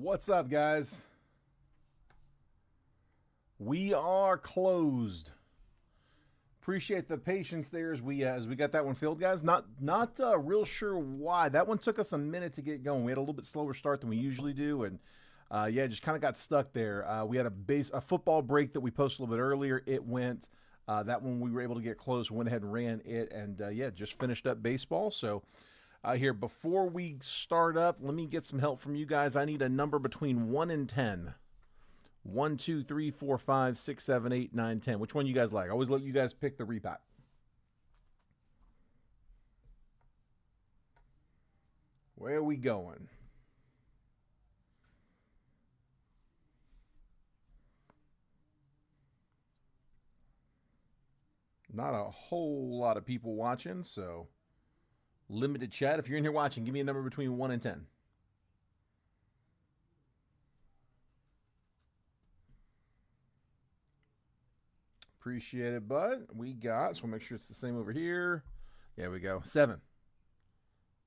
What's up, guys? We are closed. Appreciate the patience there as we got that one filled, guys. Not real sure why that one took us a minute to get going. We had a little bit slower start than we usually do, and yeah, just kind of got stuck there. We had a football break that we posted a little bit earlier. It went. That one we were able to get close. Went ahead and ran it, and yeah, just finished up baseball. So here, before we start up, let me get some help from you guys. I need a number between 1 and 10. 1, 2, 3, 4, 5, 6, 7, 8, 9, 10. Which one you guys like? I always let you guys pick the repack. Where are we going? Not a whole lot of people watching, so limited chat. If you're in here watching, give me a number between 1 and 10. Appreciate it, bud. We got, so we'll make sure it's the same over here. There we go. 7.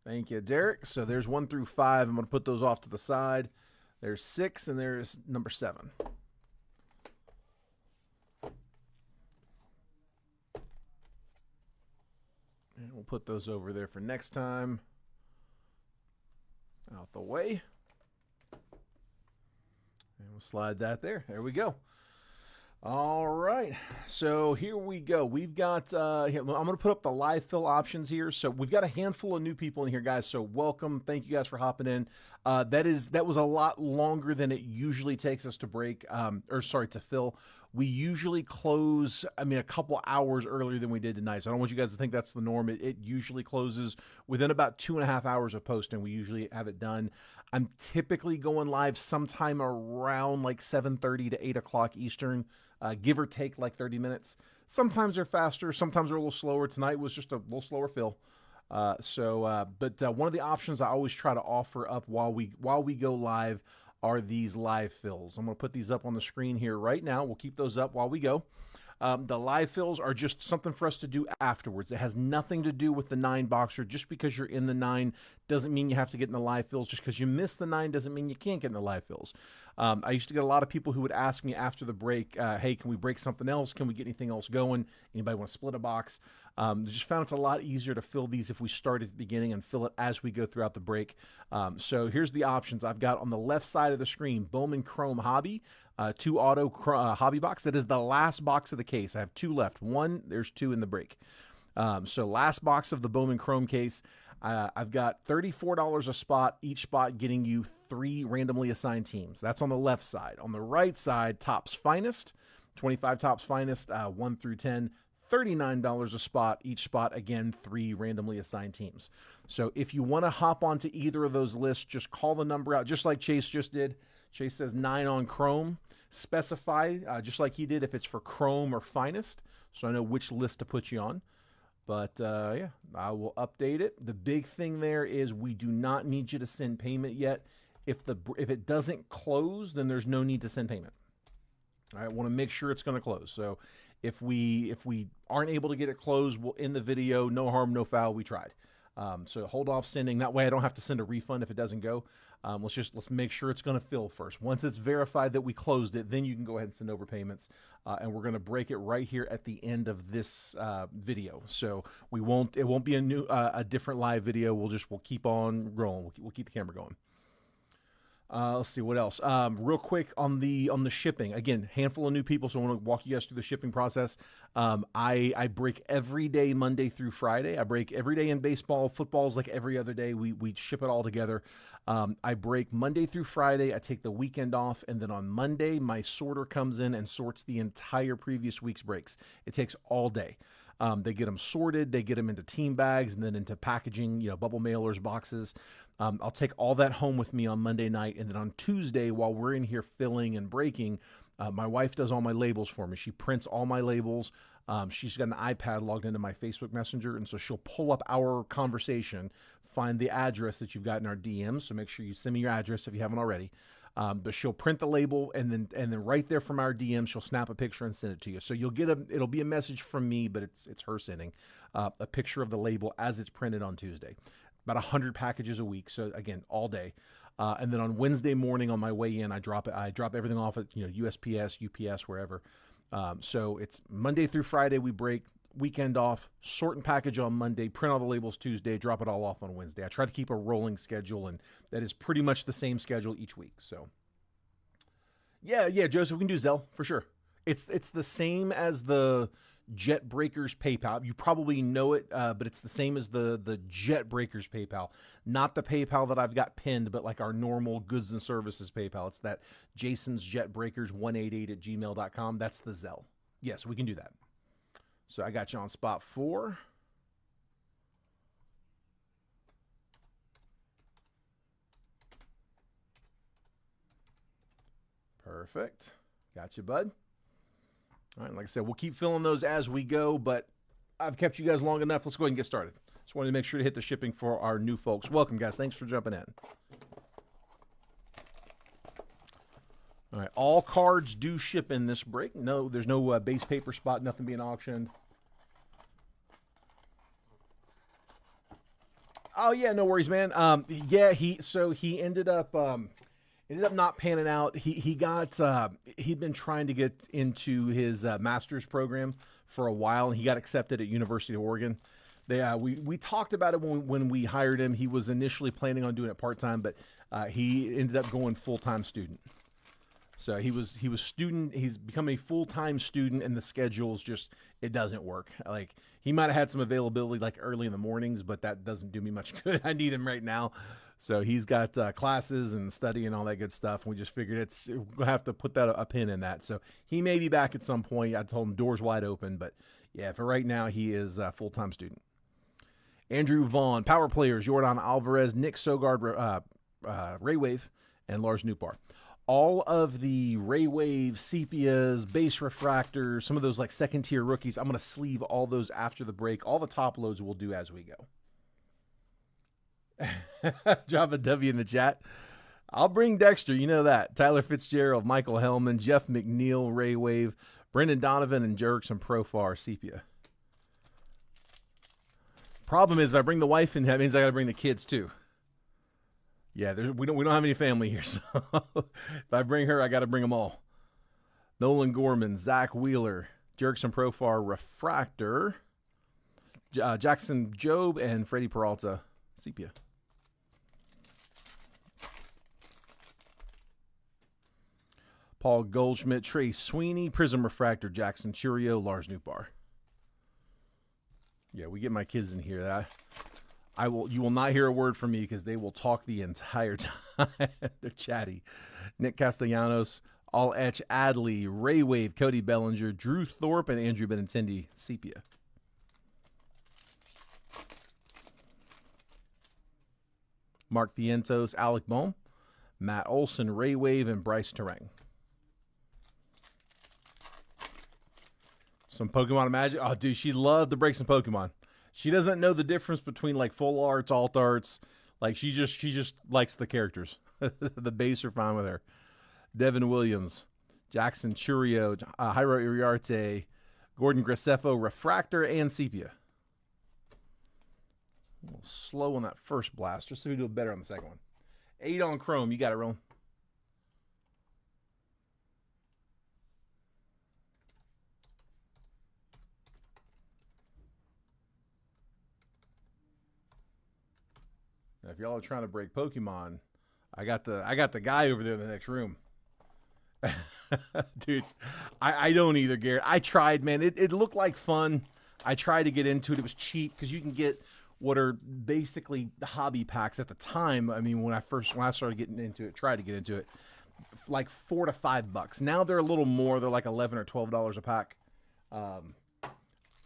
Thank you, Derek. So there's 1 through 5. I'm going to put those off to the side. There's 6, and there's number 7. And we'll put those over there for next time. Out the way. And we'll slide that there. There we go. All right, so here we go. We've got, here, I'm going to put up the live fill options here. So we've got a handful of new people in here, guys. So welcome. Thank you guys for hopping in. That was a lot longer than it usually takes us to break, to fill. We usually close, a couple hours earlier than we did tonight. So I don't want you guys to think that's the norm. It usually closes within about 2.5 hours of posting. We usually have it done. I'm typically going live sometime around like 7:30 to 8 o'clock Eastern, give or take like 30 minutes. Sometimes they're faster, sometimes they're a little slower. Tonight was just a little slower fill. But one of the options I always try to offer up while we go live are these live fills. I'm going to put these up on the screen here right now. We'll keep those up while we go. The live fills are just something for us to do afterwards. It has nothing to do with the 9 boxer. Just because you're in the 9 doesn't mean you have to get in the live fills. Just because you missed the 9 doesn't mean you can't get in the live fills. I used to get a lot of people who would ask me after the break, hey, can we break something else? Can we get anything else going? Anybody want to split a box? Just found it's a lot easier to fill these if we start at the beginning and fill it as we go throughout the break. So here's the options I've got on the left side of the screen. Bowman Chrome Hobby, 2 auto hobby box. That is the last box of the case. I have 2 left. There's 2 in the break. So last box of the Bowman Chrome case. I've got $34 a spot, each spot getting you 3 randomly assigned teams. That's on the left side. On the right side, Topps Finest, 25 Topps Finest, 1 through 10, $39 a spot, each spot, again, 3 randomly assigned teams. So if you want to hop onto either of those lists, just call the number out, just like Chase just did. Chase says 9 on Chrome. Specify, just like he did, if it's for Chrome or Finest, so I know which list to put you on. But yeah, I will update it. The big thing there is we do not need you to send payment yet. If it doesn't close, then there's no need to send payment. All right, I want to make sure it's going to close. So if we aren't able to get it closed, we'll end the video. No harm, no foul. We tried. So hold off sending. That way I don't have to send a refund if it doesn't go. Let's make sure it's going to fill first. Once it's verified that we closed it, then you can go ahead and send over payments. And we're going to break it right here at the end of this video. So it won't be a different live video. We'll keep on rolling. We'll keep the camera going. Let's see what else. Real quick on the shipping. Again, handful of new people, so I want to walk you guys through the shipping process. I break every day, Monday through Friday. I break every day in baseball. Football is like every other day. We ship it all together. I break Monday through Friday. I take the weekend off, and then on Monday, my sorter comes in and sorts the entire previous week's breaks. It takes all day. They get them sorted, they get them into team bags and then into packaging, bubble mailers, boxes. I'll take all that home with me on Monday night. And then on Tuesday, while we're in here filling and breaking, my wife does all my labels for me. She prints all my labels. She's got an iPad logged into my Facebook Messenger. And so she'll pull up our conversation, find the address that you've got in our DMs. So make sure you send me your address if you haven't already. But she'll print the label and then right there from our DM, she'll snap a picture and send it to you. So you'll get it'll be a message from me, but it's her sending a picture of the label as it's printed on Tuesday. about 100 packages a week. So again, all day. And then on Wednesday morning on my way in, I drop everything off at, USPS, UPS, wherever. So it's Monday through Friday we break, weekend off, sort and package on Monday, print all the labels Tuesday, drop it all off on Wednesday. I try to keep a rolling schedule, and that is pretty much the same schedule each week. So yeah, Joseph, we can do Zelle for sure. It's the same as the Jet Breakers PayPal. You probably know it, but it's the same as the Jet Breakers PayPal. Not the PayPal that I've got pinned, but like our normal goods and services PayPal. It's that Jason's Jet Breakers 188@gmail.com. That's the Zelle. Yes, we can do that. So I got you on spot 4. Perfect. Got you, bud. All right, like I said, we'll keep filling those as we go, but I've kept you guys long enough. Let's go ahead and get started. Just wanted to make sure to hit the shipping for our new folks. Welcome, guys. Thanks for jumping in. All right, all cards do ship in this break. No, there's no base paper spot, nothing being auctioned. Oh, yeah, no worries, man. Yeah, he ended up not panning out. He'd been trying to get into his master's program for a while, and he got accepted at University of Oregon. We talked about it when we hired him. He was initially planning on doing it part-time, but he ended up going full-time student. So he was student. He's become a full-time student, and the schedule's just, it doesn't work. Like, he might have had some availability like early in the mornings, but that doesn't do me much good. I need him right now. So he's got classes and study and all that good stuff. And we just figured we'll have to put a pin in that. So he may be back at some point. I told him doors wide open, but yeah, for right now, he is a full-time student. Andrew Vaughn, power players, Jordan Alvarez, Nick Sogard, Ray Wave, and Lars Newbar. All of the Ray Wave, Sepias, base refractors, some of those like second-tier rookies, I'm going to sleeve all those after the break. All the top loads we'll do as we go. Drop a W in the chat. I'll bring Dexter, you know that. Tyler Fitzgerald, Michael Hellman, Jeff McNeil, Ray Wave, Brendan Donovan, and Jerickson Profar, Sepia. Problem is, if I bring the wife in, that means I got to bring the kids too. Yeah, we don't have any family here, so if I bring her, I got to bring them all. Nolan Gorman, Zach Wheeler, Jerickson Profar, Refractor, Jackson Job, and Freddie Peralta, Sepia. Paul Goldschmidt, Trey Sweeney, Prism Refractor, Jackson Churio, Lars Newbar. Yeah, we get my kids in here. You will not hear a word from me because they will talk the entire time. They're chatty. Nick Castellanos, All Etch Adley, Ray Wave, Cody Bellinger, Drew Thorpe, and Andrew Benintendi, Sepia. Mark Vientos, Alec Bohm, Matt Olson, Ray Wave, and Bryce Terang. Some Pokemon Magic. Oh, dude, she loved to break some Pokemon. She doesn't know the difference between like full arts, alt arts. Like she just likes the characters. The base are fine with her. Devin Williams, Jackson Churio, Jairo Iriarte, Gordon Graceffo, Refractor, and Sepia. A little slow on that first blast. Just so we do it better on the second one. 8 on Chrome. You got it, Roland. Now, if y'all are trying to break Pokemon, I got the guy over there in the next room. Dude, I don't either, Garrett. I tried, man. It looked like fun. I tried to get into it. It was cheap because you can get what are basically the hobby packs at the time. I mean, when I started getting into it, tried to get into it, like $4 to $5. Now they're a little more. They're like $11 or $12 a pack.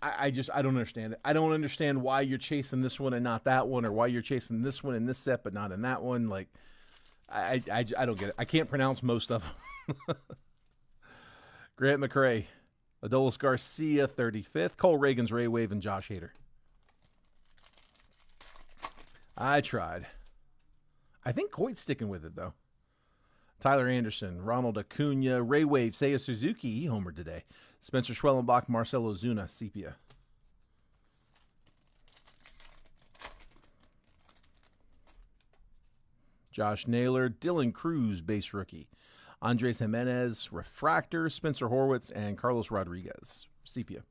I don't understand it. I don't understand why you're chasing this one and not that one, or why you're chasing this one in this set but not in that one. Like, I don't get it. I can't pronounce most of them. Grant McRae, Adolis Garcia, 35th, Cole Reagan's Ray Wave, and Josh Hader. I tried. I think Coit's sticking with it, though. Tyler Anderson, Ronald Acuna, Ray Wave, Seiya Suzuki, he homered today. Spencer Schwellenbach, Marcelo Zuna, Sepia. Josh Naylor, Dylan Cruz, base rookie. Andres Jimenez, refractor. Spencer Horwitz, and Carlos Rodriguez, sepia.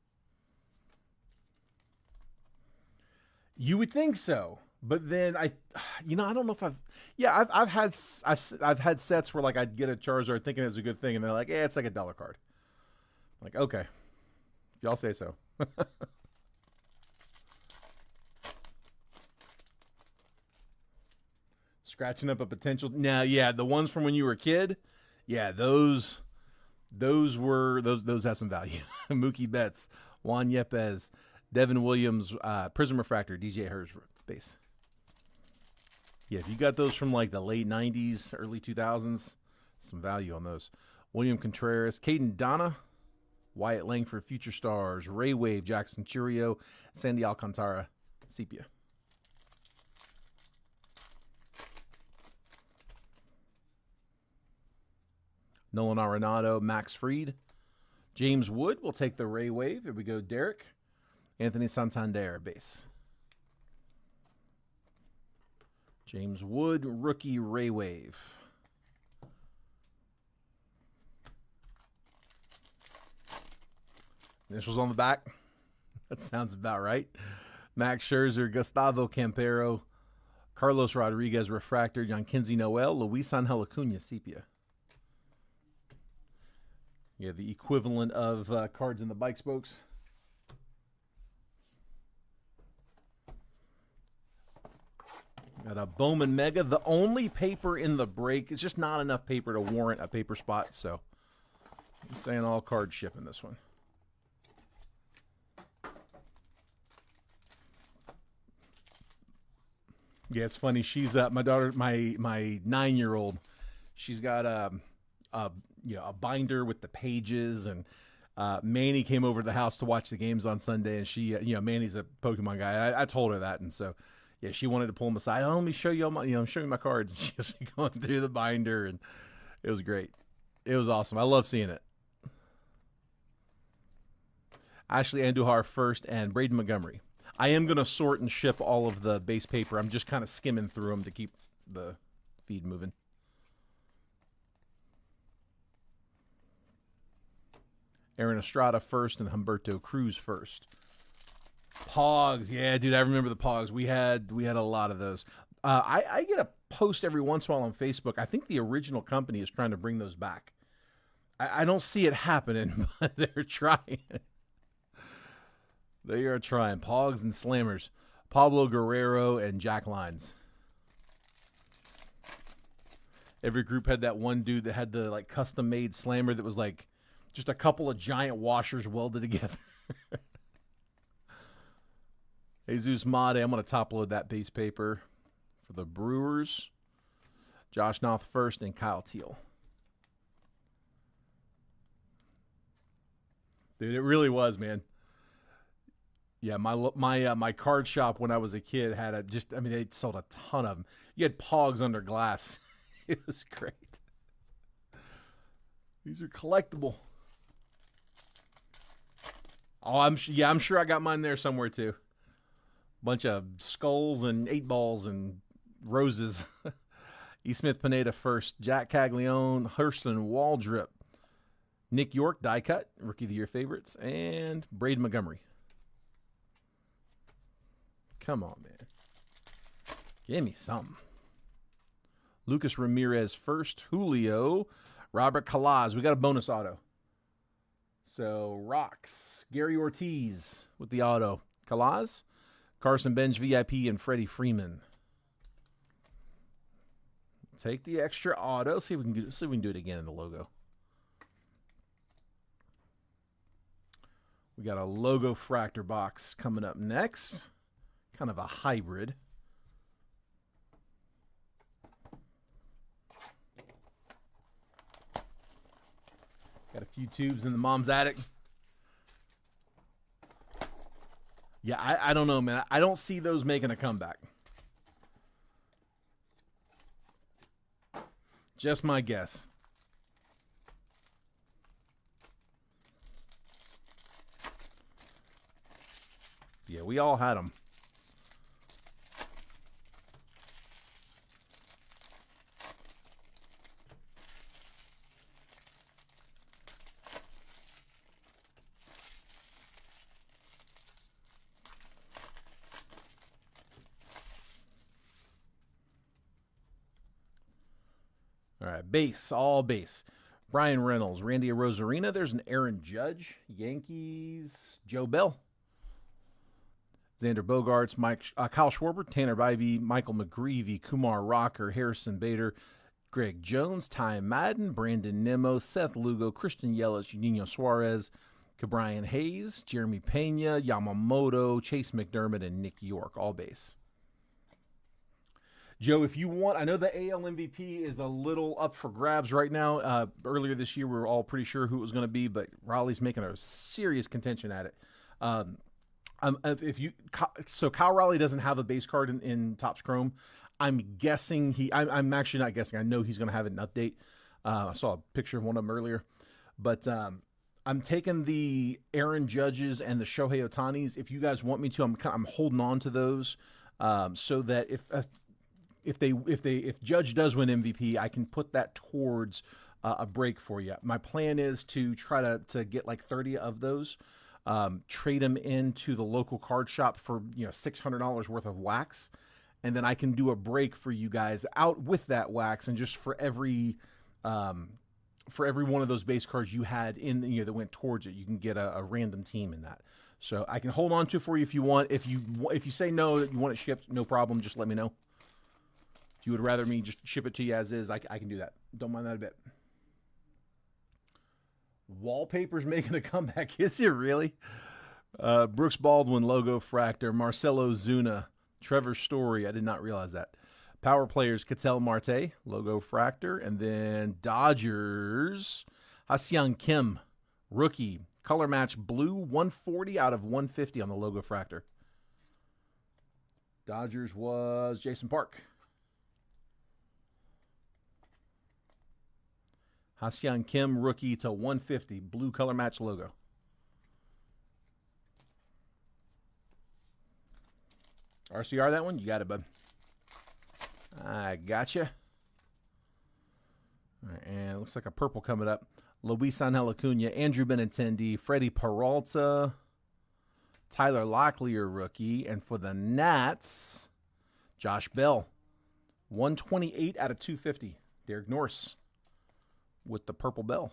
You would think so, but then I don't know if I've had sets where like I'd get a Charizard thinking it's a good thing, and they're like, it's like a dollar card. I'm like, okay, y'all say so. Scratching up a potential. Now, yeah, the ones from when you were a kid, yeah, those had some value. Mookie Betts, Juan Yepes, Devin Williams, Prism Refractor, DJ Hers base. Yeah, if you got those from like the late 90s, early 2000s, some value on those. William Contreras, Caden Donna, Wyatt Langford, Future Stars, Ray Wave, Jackson Churio, Sandy Alcantara, sepia. Nolan Arenado, Max Fried. James Wood will take the Ray Wave. Here we go, Derek. Anthony Santander, base. James Wood, rookie Ray Wave. Initials on the back. That sounds about right. Max Scherzer, Gustavo Campero, Carlos Rodriguez, refractor, John Kinsey Noel, Luis Angel Acuna, sepia. Yeah, the equivalent of cards in the bike spokes. Got a Bowman Mega. The only paper in the break is just not enough paper to warrant a paper spot, so I'm saying all cards ship in this one. Yeah, it's funny. She's my daughter, my 9-year-old. She's got a binder with the pages, and Manny came over to the house to watch the games on Sunday, and she, Manny's a Pokemon guy. I told her that, and so yeah, she wanted to pull him aside. Oh, let me show you all my, show you my cards. And she's going through the binder, and it was great. It was awesome. I love seeing it. Ashley Andujar first, and Braden Montgomery. I am going to sort and ship all of the base paper. I'm just kind of skimming through them to keep the feed moving. Aaron Estrada first and Humberto Cruz first. Pogs, yeah, dude, I remember the Pogs. We had a lot of those. I get a post every once in a while on Facebook. I think the original company is trying to bring those back. I don't see it happening, but they're trying. They are trying. Pogs and Slammers. Pablo Guerrero and Jack Lines. Every group had that one dude that had the like custom-made slammer that was like just a couple of giant washers welded together. Jesus Made. I'm going to top load that base paper for the Brewers. Josh Noth first and Kyle Teal. Dude, it really was, man. Yeah, my card shop when I was a kid had they sold a ton of them. You had Pogs under glass. It was great. These are collectible. Oh, I'm sure I got mine there somewhere too. Bunch of skulls and 8-balls and roses. E. Smith Pineda first. Jack Caglione, Hurston Waldrip, Nick York die cut, Rookie of the Year favorites, and Braden Montgomery. Come on, man. Give me something. Lucas Ramirez first. Julio. Robert Calaz. We got a bonus auto. So, Rocks. Gary Ortiz with the auto. Calaz. Carson Bench VIP and Freddie Freeman. Take the extra auto. See if we can do it again in the logo. We got a logo fractor box coming up next. Kind of a hybrid. Got a few tubes in the mom's attic. Yeah, I don't know, man. I don't see those making a comeback. Just my guess. Yeah, we all had them. All right, base, all base. Brian Reynolds, Randy Arozarena. There's an Aaron Judge. Yankees, Joe Bell. Xander Bogaerts, Kyle Schwarber, Tanner Bybee, Michael McGreevy, Kumar Rocker, Harrison Bader, Greg Jones, Ty Madden, Brandon Nimmo, Seth Lugo, Christian Yelich, Nino Suarez, Cabrian Hayes, Jeremy Pena, Yamamoto, Chase McDermott, and Nick York, all base. Joe, if you want, I know the AL MVP is a little up for grabs right now. Earlier this year, we were all pretty sure who it was going to be, but Raleigh's making a serious contention at it. So Kyle Raleigh doesn't have a base card in Topps Chrome. I'm guessing I'm actually not guessing. I know he's going to have an update. I saw a picture of one of them earlier, but I'm taking the Aaron Judges and the Shohei Ohtanis. If you guys want me to, I'm holding on to those so that if Judge does win MVP, I can put that towards a break for you. My plan is to try to get like 30 of those, trade them into the local card shop for $600 worth of wax, and then I can do a break for you guys out with that wax, and just for every one of those base cards you had in that went towards it, you can get a random team in that. So I can hold on to it for you if you want. If you say no, that you want it shipped, no problem. Just let me know. If you would rather me just ship it to you as is, I can do that. Don't mind that a bit. Wallpaper's making a comeback. Is it really? Brooks Baldwin, Logo Fractor, Marcelo Zuna, Trevor Story. I did not realize that. Power players, Ketel Marte, Logo Fractor. And then Dodgers, Ha-Seong Kim, rookie. Color match blue, 140 out of 150 on the Logo Fractor. Dodgers was Jason Park. Ha-Seong Kim, rookie to 150, blue color match logo. RCR that one? You got it, bud. I gotcha. All right, and it looks like a purple coming up. Luis Angel Acuna, Andrew Benintendi, Freddie Peralta, Tyler Locklear, rookie. And for the Nats, Josh Bell, 128 out of 250. Derek Norris with the purple bell.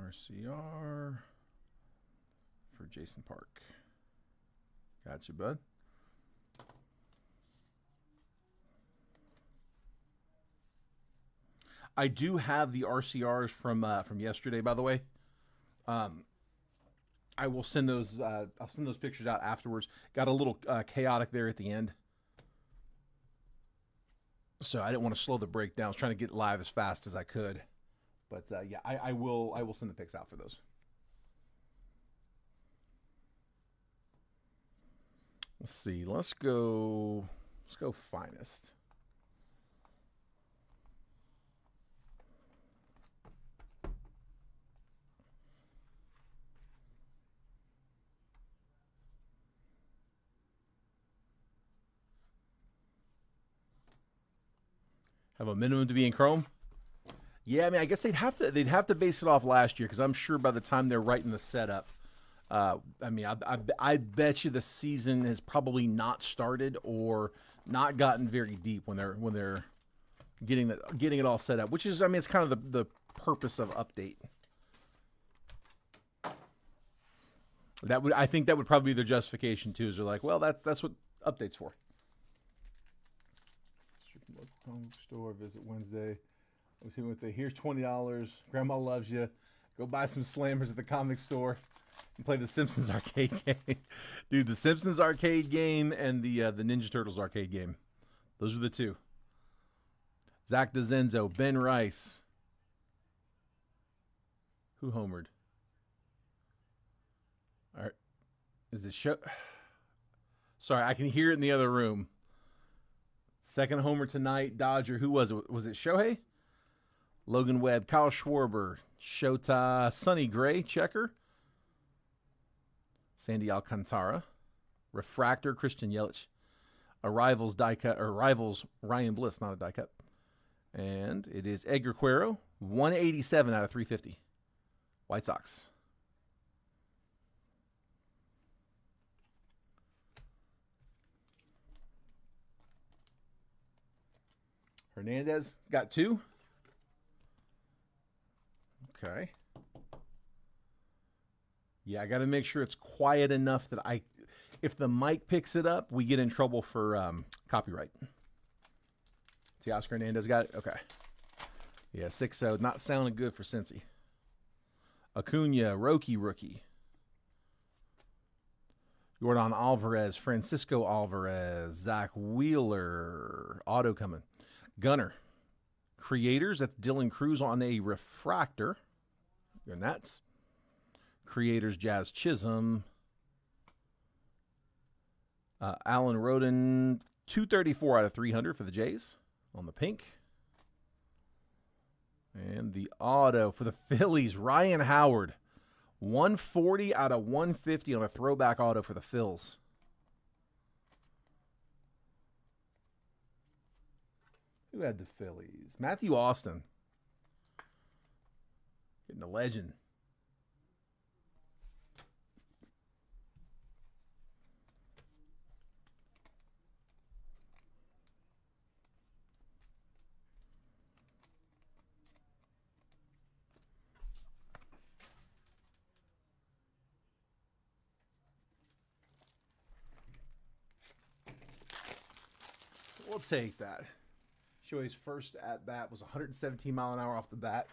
RCR for Jason Park. Gotcha, bud. I do have the RCRs from yesterday, by the way. I will send those. I'll send those pictures out afterwards. Got a little chaotic there at the end, so I didn't want to slow the break down. I was trying to get live as fast as I could, but yeah, I will send the pics out for those. Let's see. Let's go finest. Have a minimum to be in Chrome? Yeah, I mean, I guess they'd have to base it off last year, because I'm sure by the time they're writing the setup, I mean, I bet you the season has probably not started or not gotten very deep when they're getting it all set up. Which is, I mean, it's kind of the purpose of update. I think that would probably be their justification too. Is they're like, well, that's what update's for. Comic store, visit Wednesday. Here's $20. Grandma loves you. Go buy some slammers at the comic store and play the Simpsons arcade game. Dude, the Simpsons arcade game and the Ninja Turtles arcade game. Those are the two. Zach DeZenzo, Ben Rice. Who homered? All right. Is it show? Sorry, I can hear it in the other room. Second homer tonight, Dodger. Who was it? Was it Shohei? Logan Webb, Kyle Schwarber, Shota, Sonny Gray, checker. Sandy Alcantara, Refractor, Christian Yelich. A Rivals die cut, or Rivals Ryan Bliss, not a die cut. And it is Edgar Quero, 187 out of 350. White Sox. Hernandez got 2. Okay. Yeah, I got to make sure it's quiet enough that if the mic picks it up, we get in trouble for copyright. See, Oscar Hernandez got it? Okay. Yeah, 6-0. Not sounding good for Cincy. Acuna, Roki rookie. Jordan Alvarez, Francisco Alvarez, Zach Wheeler, auto coming. Gunner. Creators, that's Dylan Cruz on a refractor. Your Nets. Creators, Jazz Chisholm. Alan Roden, 234 out of 300 for the Jays on the pink. And the auto for the Phillies, Ryan Howard, 140 out of 150 on a throwback auto for the Phils. Who had the Phillies? Matthew Austin. Getting a legend. We'll take that. Shohei's first at bat was 117 mile an hour off the bat,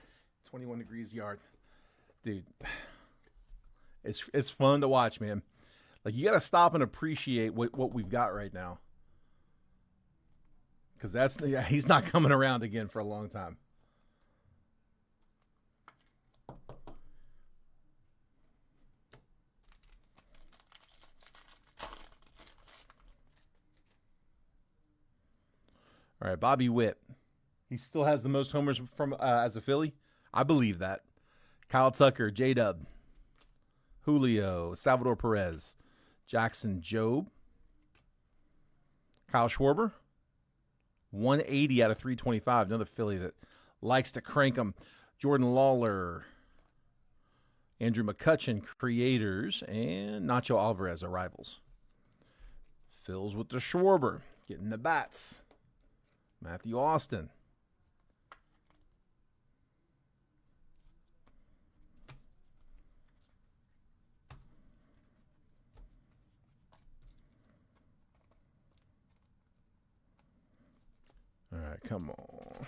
21 degrees yard. Dude, it's fun to watch, man. Like, you got to stop and appreciate what we've got right now. Because he's not coming around again for a long time. All right, Bobby Witt. He still has the most homers from as a Philly. I believe that. Kyle Tucker, J-Dub, Julio, Salvador Perez, Jackson Jobe, Kyle Schwarber, 180 out of 325. Another Philly that likes to crank them. Jordan Lawler, Andrew McCutchen, Creators, and Nacho Alvarez, Arrivals. Phils with the Schwarber, getting the bats. Matthew Austin. All right, come on.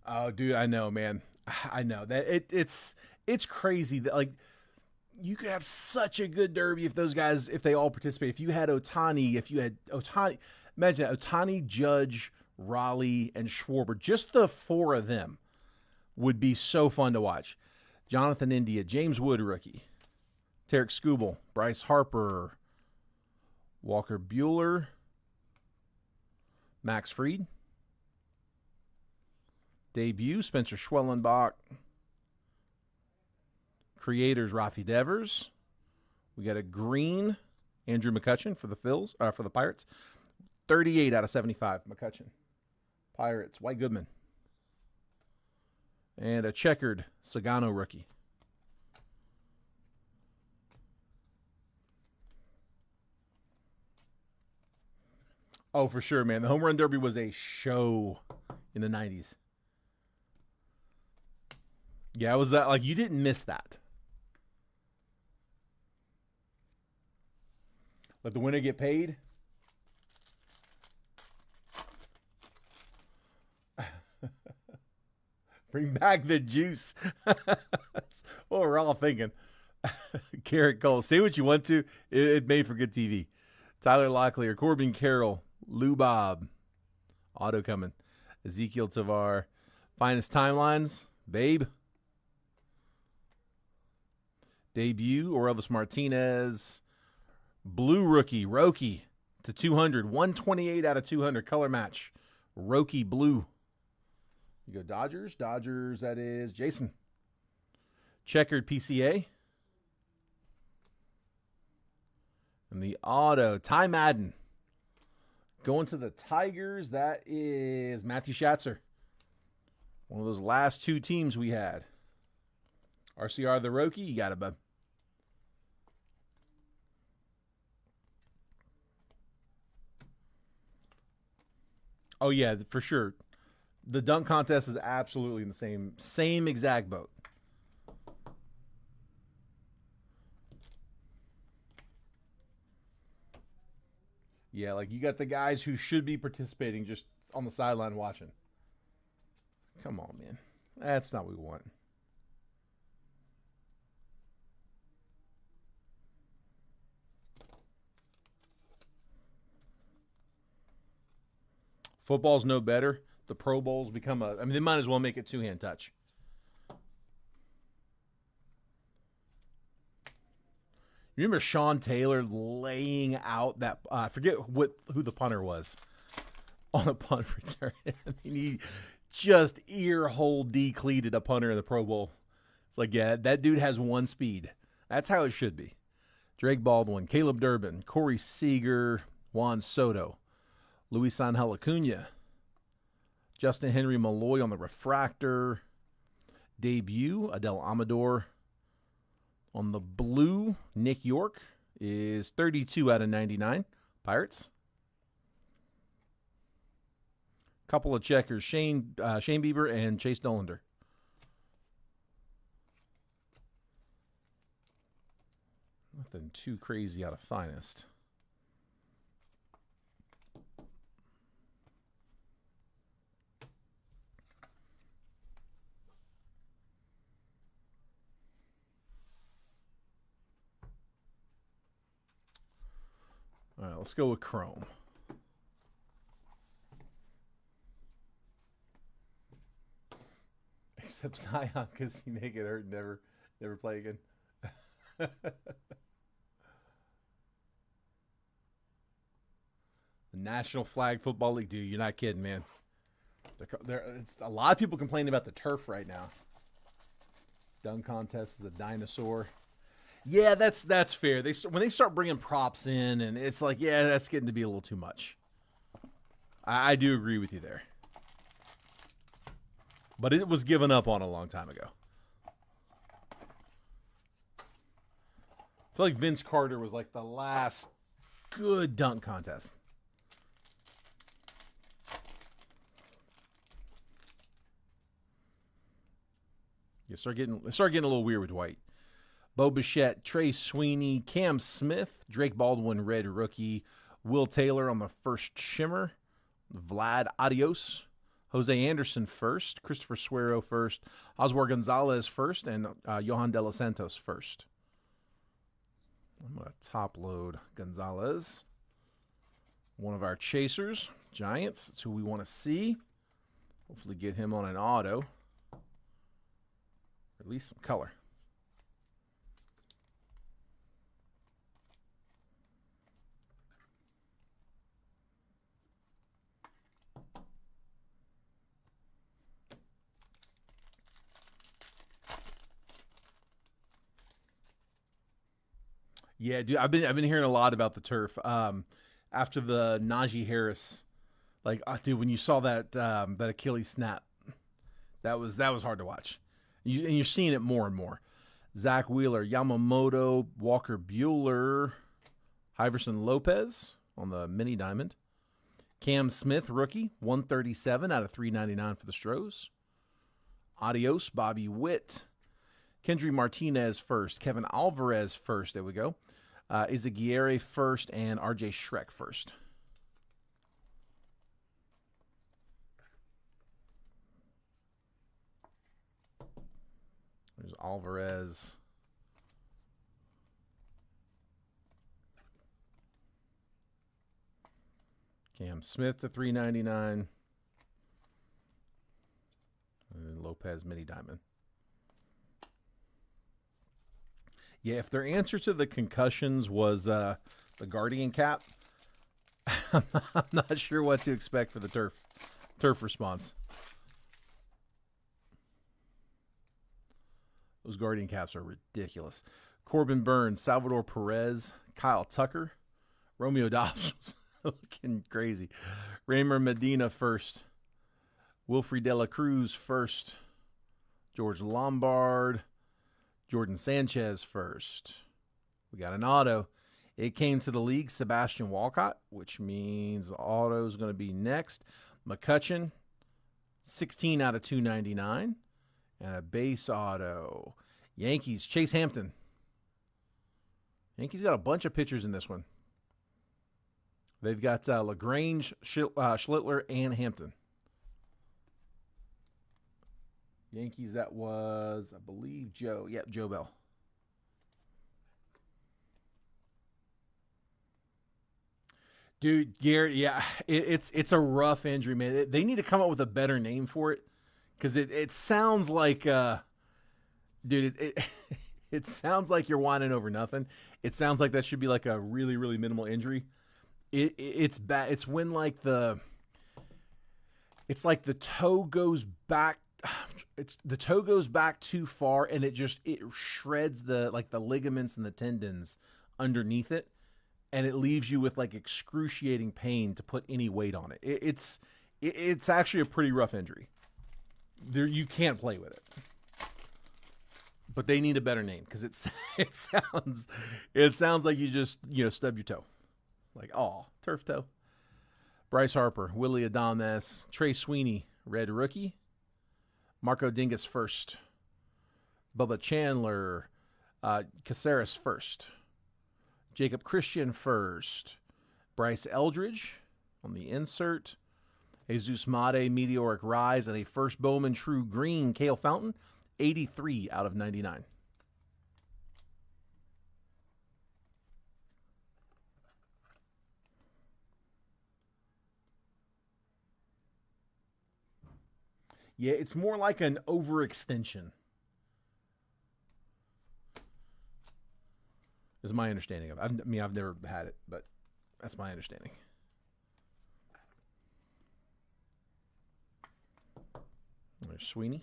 Oh, dude, I know, man. I know that it's crazy that, like, you could have such a good derby if they all participate. If you had Ohtani, imagine Ohtani, Judge, Raleigh, and Schwarber. Just the 4 of them would be so fun to watch. Jonathan India, James Wood, rookie. Tarek Skubal, Bryce Harper, Walker Buehler, Max Fried. Debut, Spencer Schwellenbach. Creators, Rafi Devers. We got a green, Andrew McCutchen for the for the Pirates. 38 out of 75, McCutchen. Pirates, White Goodman. And a checkered Sagano rookie. Oh, for sure, man. The Home Run Derby was a show in the 90s. Yeah, it was that, like, you didn't miss that. Let the winner get paid. Bring back the juice. That's what we're all thinking. Garrett Cole, say what you want to. It made for good TV. Tyler Locklear, Corbin Carroll, Lou Bob, auto coming. Ezekiel Tavar, finest timelines, Babe. Debut, Orelvis Martinez. Blue rookie, Roki to 200. 128 out of 200. Color match. Roki blue. You go Dodgers. Dodgers, that is Jason. Checkered PCA. And the auto, Ty Madden. Going to the Tigers, that is Matthew Schatzer. One of those last two teams we had. RCR the Roki, you got it, bud. Oh, yeah, for sure. The dunk contest is absolutely in the same exact boat. Yeah, like you got the guys who should be participating just on the sideline watching. Come on, man. That's not what we want. Football's no better. The Pro Bowls become they might as well make it two-hand touch. You remember Sean Taylor laying out that I forget who the punter was on a punt return. I mean, he just ear hole decleated a punter in the Pro Bowl. It's like, yeah, that dude has one speed. That's how it should be. Drake Baldwin, Caleb Durbin, Corey Seager, Juan Soto, Luis Angel Acuna, Justin Henry Malloy on the refractor, debut, Adele Amador. On the blue, Nick York is 32 out of 99. Pirates. Couple of checkers, Shane Bieber and Chase Dollander. Nothing too crazy out of finest. All right, let's go with Chrome. Except Zion, because he may get hurt and never play again. The National Flag Football League, dude, you're not kidding, man. It's a lot of people complaining about the turf right now. Dunk contest is a dinosaur. Yeah, that's fair. When they start bringing props in, and it's like, yeah, that's getting to be a little too much. I do agree with you there. But it was given up on a long time ago. I feel like Vince Carter was like the last good dunk contest. You start getting a little weird with White. Bo Bichette, Trey Sweeney, Cam Smith, Drake Baldwin, red rookie, Will Taylor on the first shimmer, Vlad Adios, Jose Anderson first, Christopher Suero first, Oswald Gonzalez first, and Johan De Los Santos first. I'm going to top load Gonzalez. One of our chasers, Giants. That's who we want to see. Hopefully get him on an auto. Or at least some color. Yeah, dude, I've been hearing a lot about the turf. After the Najee Harris, like, dude, when you saw that that Achilles snap, that was hard to watch. And you're seeing it more and more. Zach Wheeler, Yamamoto, Walker Buehler, Iverson Lopez on the mini diamond. Cam Smith, rookie, 137 out of 399 for the Stros. Adios, Bobby Witt. Kendry Martinez first. Kevin Alvarez first. There we go. Izaguirre first and RJ Schreck first. There's Alvarez. Cam Smith to 399. And Lopez mini diamond. Yeah, if their answer to the concussions was the Guardian cap, I'm not sure what to expect for the turf response. Those Guardian caps are ridiculous. Corbin Burns, Salvador Perez, Kyle Tucker, Romeo Dobbs was looking crazy. Raymer Medina first. Wilfred De La Cruz first. George Lombard. Jordan Sanchez first. We got an auto. It came to the league, Sebastian Walcott, which means the auto is going to be next. McCutchen, 16 out of 299. And a base auto. Yankees, Chase Hampton. Yankees got a bunch of pitchers in this one. They've got LaGrange, Schlittler, and Hampton. Yankees, that was, I believe, Joe. Yep, Joe Bell. Dude, Garrett, yeah, it's a rough injury, man. They need to come up with a better name for it, because it sounds like, dude, it sounds like you're whining over nothing. It sounds like that should be like a really, really minimal injury. It's bad. It's when like the toe goes back. The toe goes back too far, and it shreds the ligaments and the tendons underneath it, and it leaves you with like excruciating pain to put any weight on it. It's actually a pretty rough injury. You can't play with it. But they need a better name, because it sounds like you just stubbed your toe. Like, oh, turf toe. Bryce Harper, Willie Adames, Trey Sweeney, red rookie. Marco Dingus first. Bubba Chandler, Caceres first. Jacob Christian first. Bryce Eldridge on the insert. Jesus Made, Meteoric Rise, and a first Bowman True Green, Cale Fountain, 83 out of 99. Yeah, it's more like an overextension, is my understanding of it. I mean, I've never had it, but that's my understanding. There's Sweeney.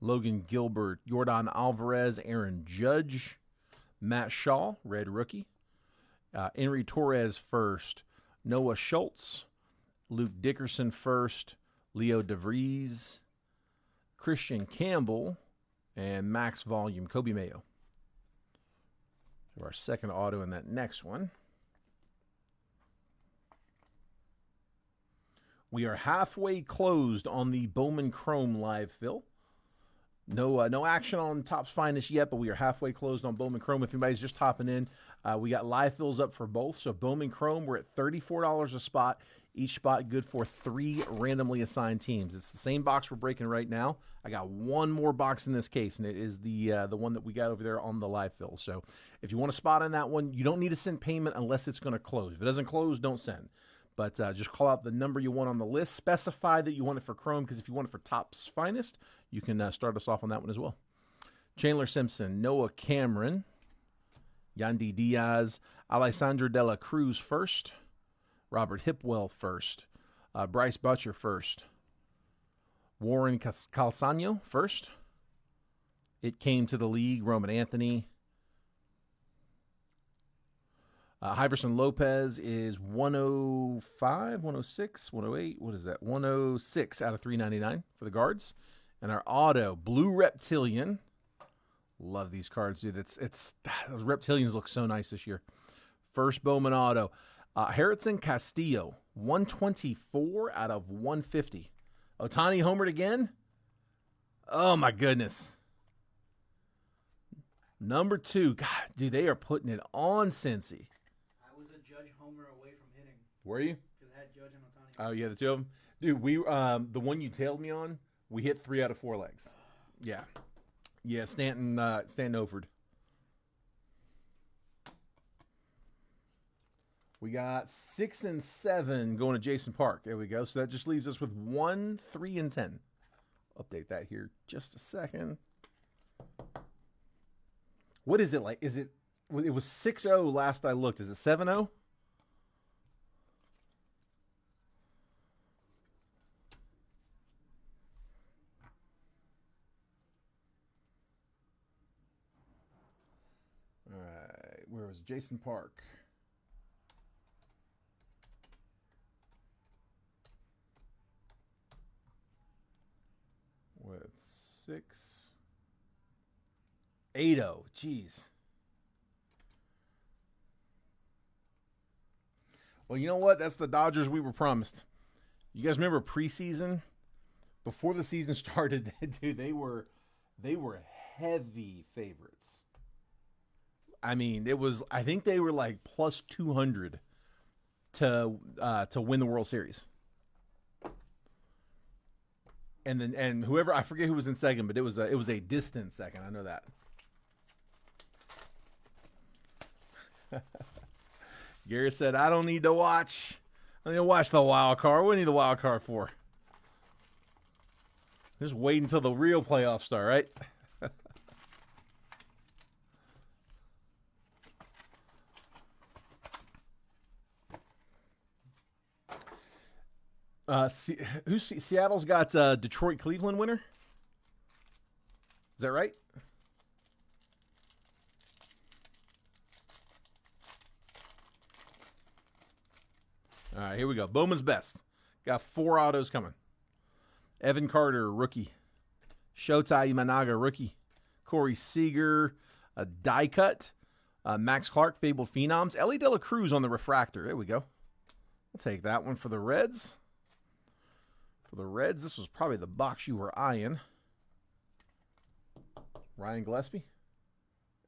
Logan Gilbert, Yordan Alvarez, Aaron Judge, Matt Shaw, red rookie. Henry Torres first. Noah Schultz. Luke Dickerson first. Leo DeVries. Christian Campbell. And Max Volume, Kobe Mayo. So our second auto in that next one. We are halfway closed on the Bowman Chrome live fill. No action on Topps Finest yet, but we are halfway closed on Bowman Chrome. If anybody's just hopping in, we got live fills up for both. So Bowman Chrome, we're at $34 a spot. Each spot good for 3 randomly assigned teams. It's the same box we're breaking right now. I got one more box in this case, and it is the one that we got over there on the live fill. So if you want a spot on that one, you don't need to send payment unless it's going to close. If it doesn't close, don't send. But just call out the number you want on the list. Specify that you want it for Chrome, because if you want it for Topps Finest, you can start us off on that one as well. Chandler Simpson, Noah Cameron, Yandy Diaz, Alessandro De La Cruz first, Robert Hipwell first, Bryce Butcher first, Warren Calzano first. It came to the league, Roman Anthony. Iverson Lopez is 105, 106, 108. What is that? 106 out of 399 for the guards. And our auto, Blue Reptilian. Love these cards, dude. Those Reptilians look so nice this year. First Bowman auto. Harrison Castillo, 124 out of 150. Ohtani homered again? Oh, my goodness. Number 2. God, dude, they are putting it on Cincy. Judge Homer away from hitting. Were you? Because I had Judge and Ohtani. Oh, yeah, the two of them? Dude, the one you tailed me on, we hit 3 out of 4 legs. Yeah. Yeah, Stanton Oford. We got 6 and 7 going to Jason Park. There we go. So that just leaves us with 1, 3, and 10. Update that here just a second. What is it like? It was 6-0 last I looked. Is it 7-0? Where's Jason Park? With 6. 8-0. Jeez. Well, you know what? That's the Dodgers we were promised. You guys remember preseason? Before the season started, dude, they were heavy favorites. I mean, I think they were like plus 200 to win the World Series. And whoever, I forget who was in second, but it was a distant second. I know that. Gary said, I don't need to watch. I need to watch the wild card. What do I need the wild card for? Just wait until the real playoffs start, right? Seattle's got Detroit Cleveland winner? Is that right? All right, here we go. Bowman's best. Got 4 autos coming. Evan Carter, rookie. Shota Imanaga, rookie. Corey Seager, a die cut. Max Clark, Fabled Phenoms. Ellie De La Cruz on the refractor. There we go. We'll take that one for the Reds. For the Reds, this was probably the box you were eyeing. Ryan Gillespie.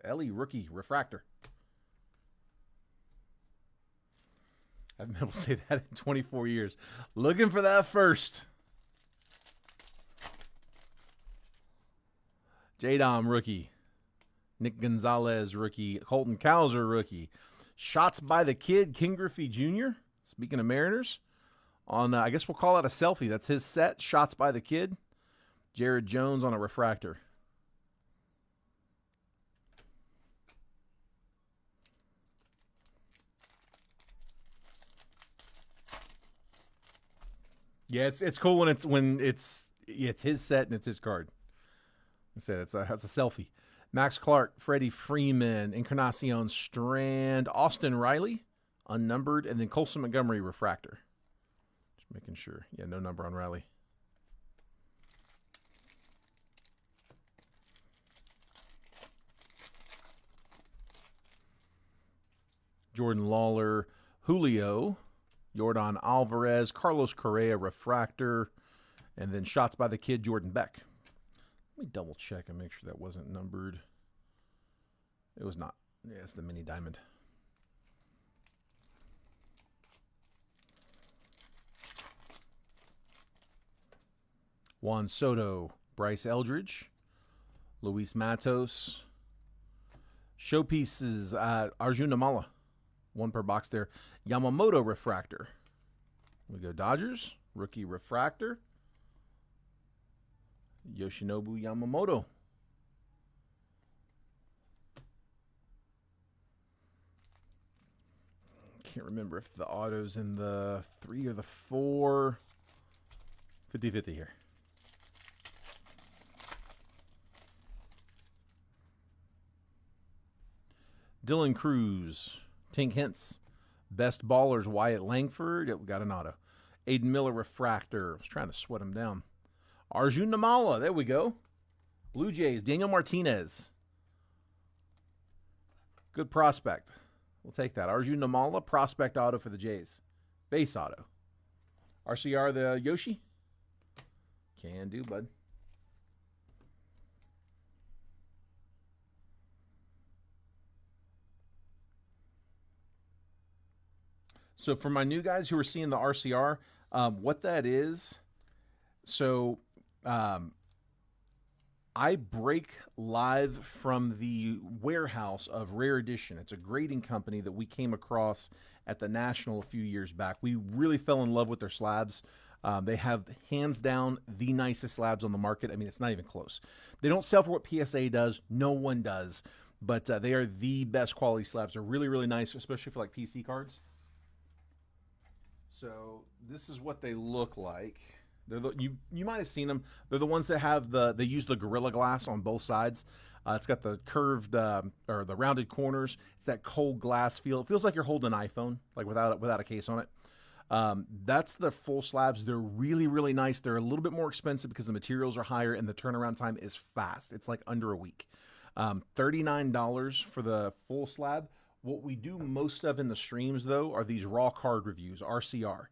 Ellie, rookie, refractor. I haven't been able to say that in 24 years. Looking for that first. J-Dom, rookie. Nick Gonzalez, rookie. Colton Cowser, rookie. Shots by the Kid, King Griffey Jr. Speaking of Mariners. On, I guess we'll call it a selfie. That's his set. Shots by the Kid. Jared Jones on a refractor. Yeah, it's cool when it's his set and it's his card. I said it's a selfie. Max Clark, Freddie Freeman, Encarnacion Strand, Austin Riley, unnumbered, and then Colson Montgomery refractor. Just making sure. Yeah, no number on Riley. Jordan Lawler, Julio, Yordan Alvarez, Carlos Correa refractor, and then shots by the Kid, Jordan Beck. Let me double check and make sure that wasn't numbered. It was not. Yeah, it's the mini diamond. Juan Soto, Bryce Eldridge, Luis Matos. Showpieces, Arjun Namala. 1 per box there. Yamamoto refractor. We go Dodgers. Rookie refractor. Yoshinobu Yamamoto. Can't remember if the auto's in the 3 or the 4. 50-50 here. Dylan Cruz. Tink Hintz. Best ballers, Wyatt Langford. Yep, we got an auto. Aiden Miller refractor. I was trying to sweat him down. Arjun Namala. There we go. Blue Jays. Daniel Martinez. Good prospect. We'll take that. Arjun Namala, prospect auto for the Jays. Base auto. RCR the Yoshi. Can do, bud. So for my new guys who are seeing the RCR, what that is, so I break live from the warehouse of Rare Edition. It's a grading company that we came across at the National a few years back. We really fell in love with their slabs. They have hands down the nicest slabs on the market. I mean, it's not even close. They don't sell for what PSA does. No one does. But they are the best quality slabs. They're really, really nice, especially for like PC cards. So this is what they look like. They're you might have seen them. They're the ones that have they use the Gorilla Glass on both sides. It's got the curved or the rounded corners. It's that cold glass feel. It feels like you're holding an iPhone, like without a case on it. That's the full slabs. They're really, really nice. They're a little bit more expensive because the materials are higher and the turnaround time is fast. It's like under a week. $39 for the full slab. What we do most of in the streams, though, are these raw card reviews, RCR.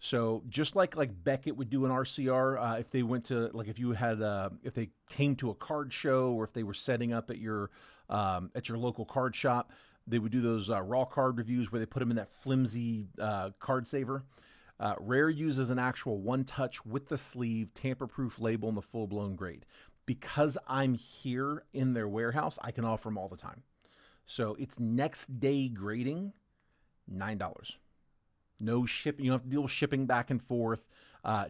So just like Beckett would do an RCR, if they went to, like, if you had if they came to a card show, or if they were setting up at your local card shop, they would do those raw card reviews where they put them in that flimsy card saver. Rare uses an actual one touch with the sleeve, tamper proof label, and the full blown grade. Because I'm here in their warehouse, I can offer them all the time. So it's next day grading, $9. No shipping. You don't have to deal with shipping back and forth.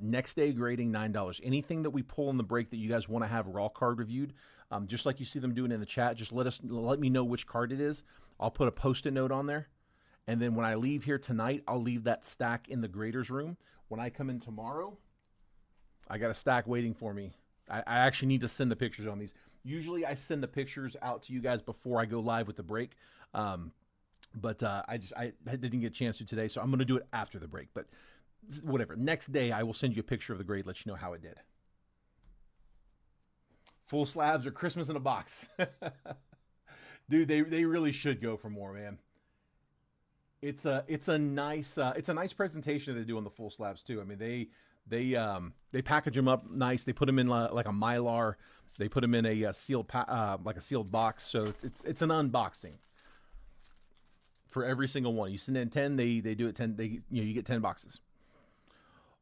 Next day grading, $9. Anything that we pull in the break that you guys want to have raw card reviewed, just like you see them doing in the chat, just let me know which card it is. I'll put a Post-it note on there. And then when I leave here tonight, I'll leave that stack in the graders room. When I come in tomorrow, I got a stack waiting for me. I actually need to send the pictures on these. Usually I send the pictures out to you guys before I go live with the break. But I didn't get a chance to today, so I'm going to do it after the break. But whatever. Next day, I will send you a picture of the grade, let you know how it did. Full slabs or Christmas in a box. Dude, they really should go for more, man. It's a nice presentation that they do on the full slabs too. I mean, they package them up nice. They put them in like a Mylar. They put them in a sealed box. So it's an unboxing for every single one. You send in 10, they do it 10. You get 10 boxes.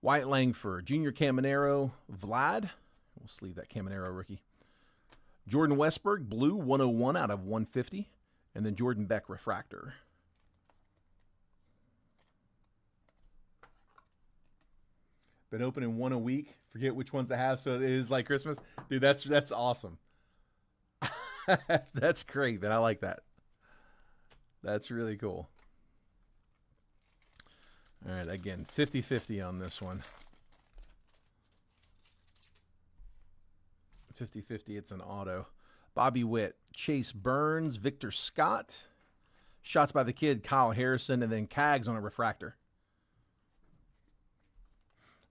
Wyatt Langford, Junior Caminero, Vlad. We'll sleeve that Caminero rookie. Jordan Westberg, blue 101 out of 150, and then Jordan Beck refractor. Been opening one a week. Forget which ones I have, so it is like Christmas. Dude, that's awesome. That's great, man. I like that. That's really cool. All right, again, 50-50 on this one. 50-50, it's an auto. Bobby Witt, Chase Burns, Victor Scott. Shots by the kid, Kyle Harrison, and then Cags on a refractor.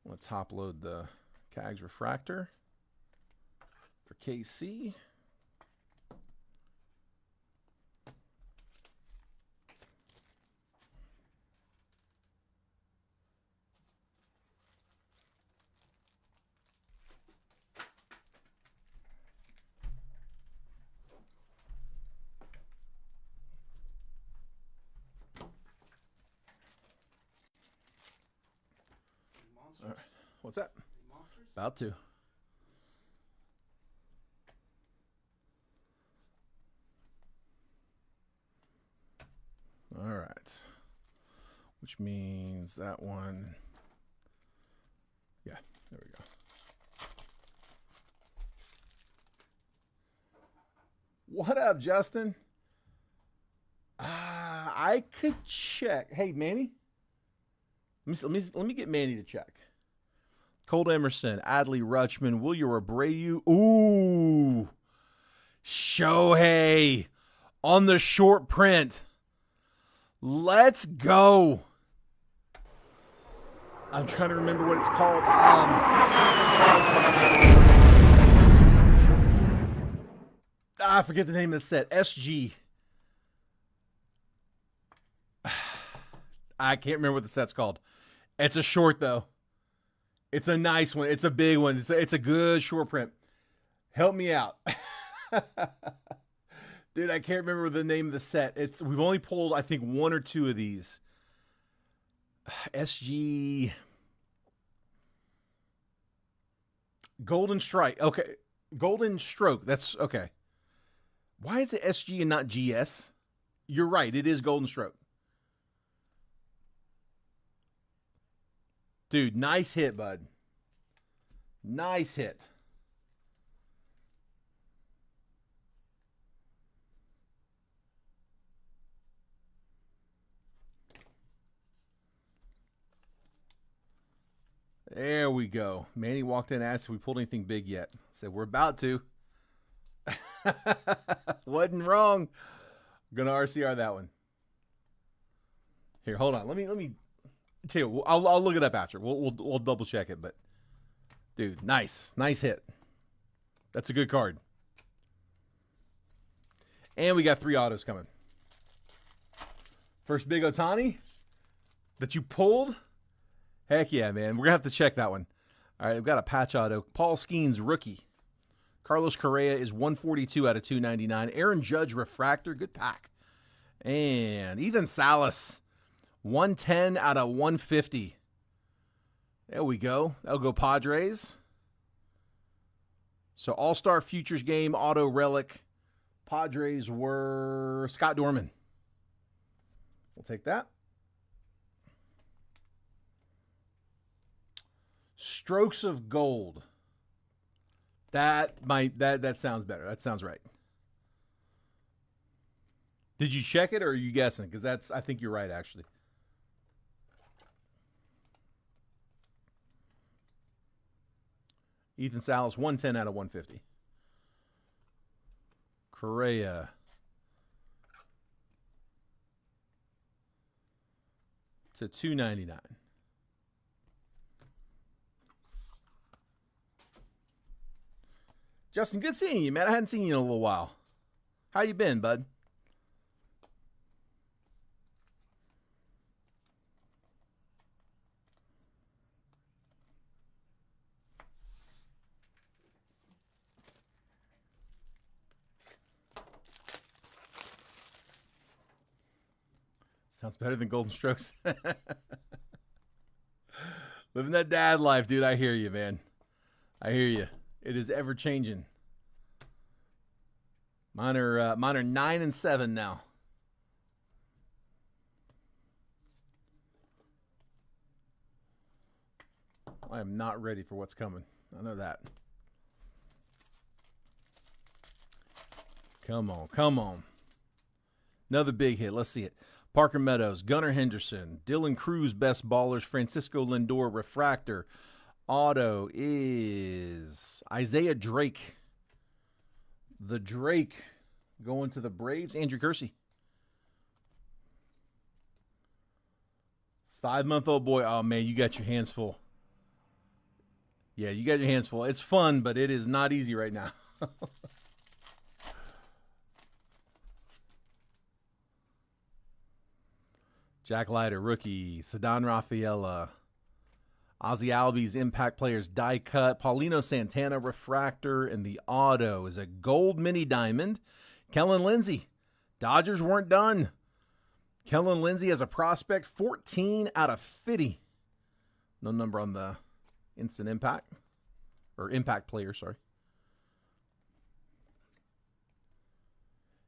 Let's top load the Cags refractor for KC. What's that? About to. All right. Which means that one. Yeah, there we go. What up, Justin? I could check. Hey, Manny. Let me get Manny to check. Colt Emerson, Adley Rutschman, William Abreu. Ooh. Shohei on the short print. Let's go. I'm trying to remember what it's called. I forget the name of the set. SG. I can't remember what the set's called. It's a short, though. It's a nice one. It's a big one. It's a good short print. Help me out. Dude, I can't remember the name of the set. We've only pulled, I think, one or two of these. SG. Golden Strike. Okay. Golden Stroke. That's okay. Why is it SG and not GS? You're right. It is Golden Stroke. Dude, nice hit, bud. Nice hit. There we go. Manny walked in and asked if we pulled anything big yet. I said, we're about to. Wasn't wrong. Gonna RCR that one. Here, hold on. Let me tell you. I'll look it up after. We'll double check it. But dude, nice hit. That's a good card. And we got 3 autos coming. First big Ohtani that you pulled. Heck yeah, man. We're gonna have to check that one. All right, we've got a patch auto. Paul Skeens rookie. Carlos Correa is 142 out of 299. Aaron Judge refractor, good pack. And Ethan Salas, 110 out of 150. There we go. That'll go Padres. So All-Star Futures Game auto relic. Padres were Scott Dorman. We'll take that. Strokes of Gold. That sounds better. That sounds right. Did you check it or are you guessing? Because I think you're right, actually. Ethan Salas, 110 out of 150. Correa. To 299. Justin, good seeing you, man. I hadn't seen you in a little while. How you been, bud? Sounds better than Golden Strokes. Living that dad life, dude. I hear you, man. I hear you. It is ever changing. Mine are 9 and 7 now. I am not ready for what's coming. I know that. Come on, come on. Another big hit. Let's see it. Parker Meadows, Gunnar Henderson, Dylan Cruz, best ballers, Francisco Lindor, refractor. Auto is Isaiah Drake. The Drake going to the Braves. Andrew Kersey. 5-month-old boy. Oh, man, you got your hands full. Yeah, you got your hands full. It's fun, but it is not easy right now. Jack Leiter, rookie. Ceddanne Rafaela. Ozzy Albies, impact players, die cut. Paulino Santana, refractor. And the auto is a gold mini diamond. Kellen Lindsey. Dodgers weren't done. Kellen Lindsey as a prospect, 14 out of 50. No number on the instant impact. Or impact player, sorry.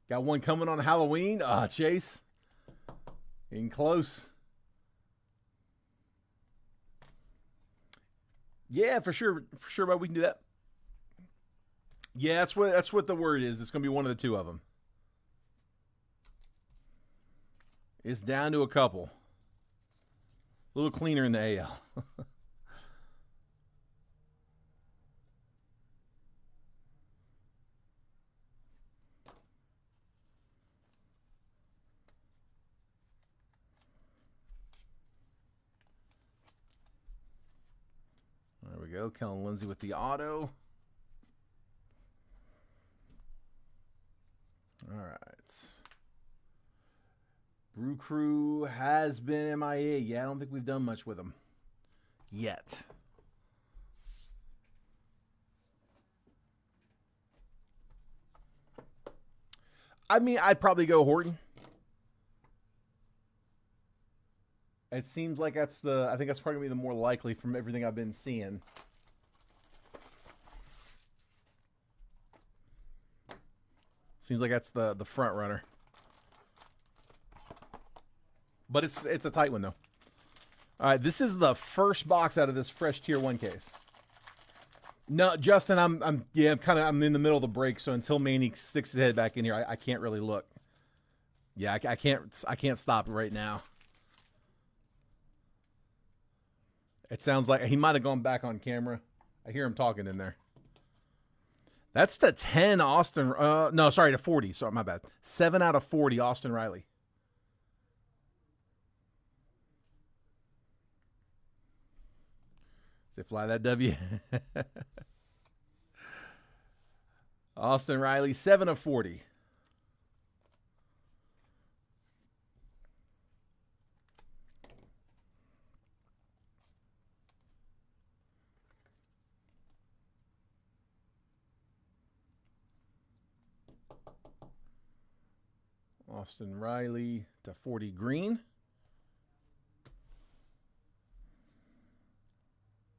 Got one coming on Halloween. Chase. In close. Yeah, for sure, but we can do that. Yeah, that's what the word is. It's going to be one of the two of them. It's down to a couple. A little cleaner in the AL. There we go. Kellen Lindsey with the auto. All right. Brew Crew has been MIA. Yeah, I don't think we've done much with them yet. I mean, I'd probably go Horton. It seems like I think that's probably the more likely from everything I've been seeing. Seems like that's the front runner. But it's a tight one though. All right, this is the first box out of this fresh tier 1 case. No, Justin, I'm in the middle of the break, so until Manny sticks his head back in here, I can't really look. Yeah, I can't stop right now. It sounds like he might have gone back on camera. I hear him talking in there. That's the 10 Austin. No, sorry, to 40. Sorry, my bad. 7 out of 40 Austin Riley. Say fly that W. Austin Riley, 7 of 40. Austin Riley to 40 green.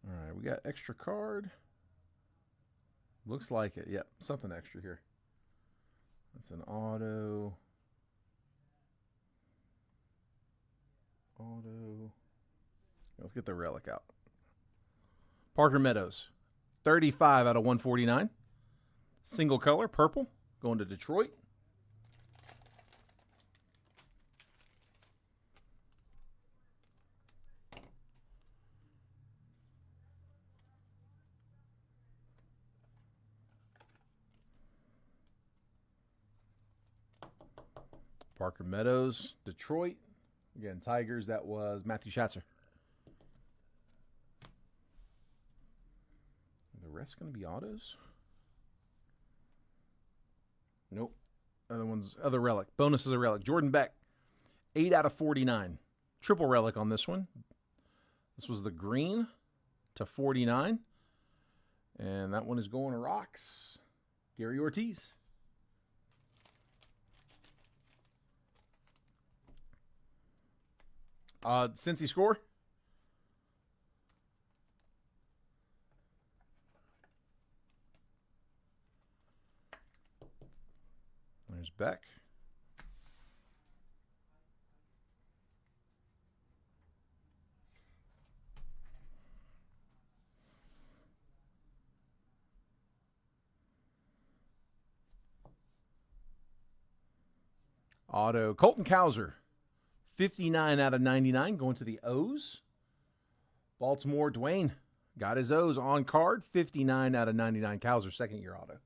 All right, we got extra card. Looks like it. Yep, something extra here. That's an auto. Let's get the relic out. Parker Meadows, 35 out of 149. Single color, purple, going to Detroit. Parker Meadows, Detroit. Again, Tigers, that was Matthew Schatzer. The rest going to be autos? Nope. Other relic. Bonus is a relic. Jordan Beck, 8 out of 49. Triple relic on this one. This was the green to 49. And that one is going to Rocks. Gary Ortiz. Cincy score? There's Beck. Auto, Colton Cowser. 59 out of 99 going to the O's. Baltimore, Dwayne got his O's on card. 59 out of 99. Cowser, second year auto.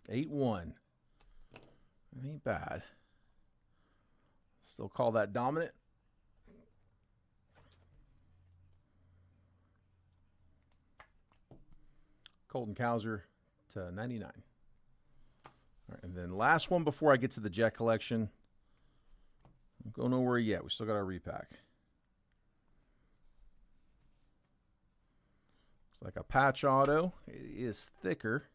8-1. That ain't bad. Still call that dominant. Colton Cowser to 99. All right, and then last one before I get to the Jet collection. Don't go nowhere yet. We still got our repack. Looks like a patch auto. It is thicker.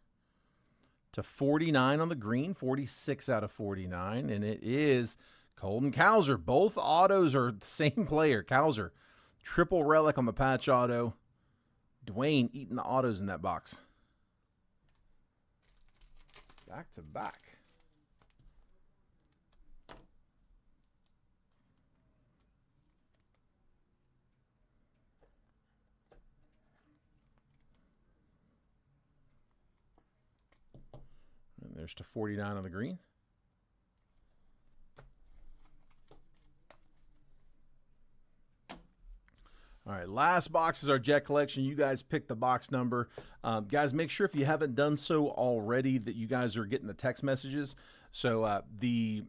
To 49 on the green. 46 out of 49. And it is Colton Cowser. Both autos are the same player. Cowser. Triple relic on the patch auto. Dwayne eating the autos in that box. Back to back. And there's to 49 on the green. All right, last box is our Jet collection. You guys pick the box number. Guys, make sure if you haven't done so already that you guys are getting the text messages. So the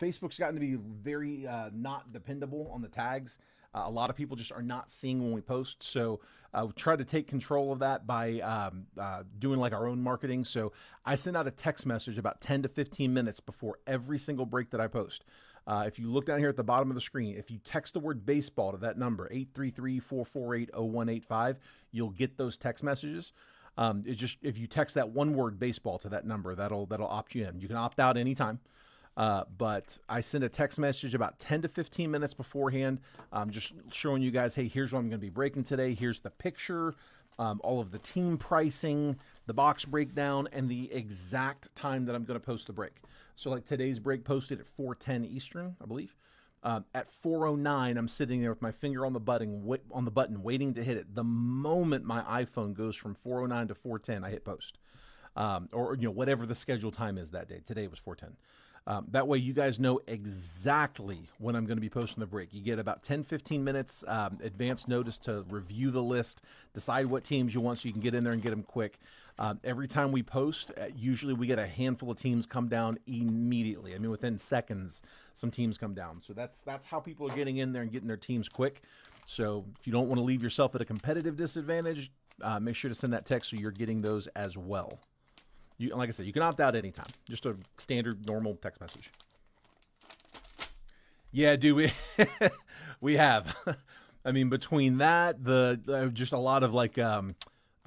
Facebook's gotten to be very not dependable on the tags. A lot of people just are not seeing when we post. So we try to take control of that by doing like our own marketing. So I send out a text message about 10 to 15 minutes before every single break that I post. If you look down here at the bottom of the screen, if you text the word baseball to that number, 833-448-0185, you'll get those text messages. It's just, if you text that one word baseball to that number, that'll opt you in. You can opt out anytime. But I send a text message about 10 to 15 minutes beforehand, just showing you guys, hey, here's what I'm going to be breaking today. Here's the picture, all of the team pricing, the box breakdown, and the exact time that I'm going to post the break. So like today's break posted at 4:10 Eastern, I believe. At 4:09, I'm sitting there with my finger on the button, waiting to hit it. The moment my iPhone goes from 4:09 to 4:10, I hit post. Or whatever the scheduled time is that day. Today was 4:10. That way you guys know exactly when I'm going to be posting the break. You get about 10-15 minutes advance notice to review the list, decide what teams you want so you can get in there and get them quick. Every time we post, usually we get a handful of teams come down immediately. I mean, within seconds, some teams come down. So that's how people are getting in there and getting their teams quick. So if you don't want to leave yourself at a competitive disadvantage, make sure to send that text so you're getting those as well. Like I said, you can opt out anytime. Just a standard, normal text message. Yeah, dude, we have. I mean, between that, just a lot of like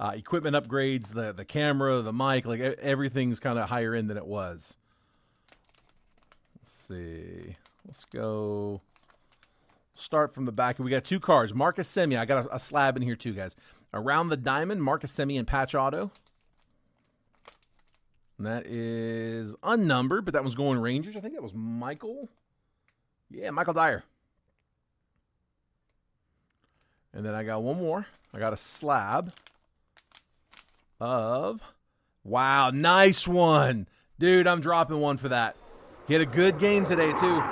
equipment upgrades, the camera, the mic, like everything's kind of higher end than it was. Let's see. Let's go. Start from the back. We got two cards. Marcus Semien. I got a slab in here too, guys. Around the diamond, Marcus Semien patch auto. And that is unnumbered, but that one's going Rangers. I think that was Michael. Yeah, Michael Dyer. And then I got one more. I got a slab of, wow, nice one. Dude, I'm dropping one for that. He had a good game today, too.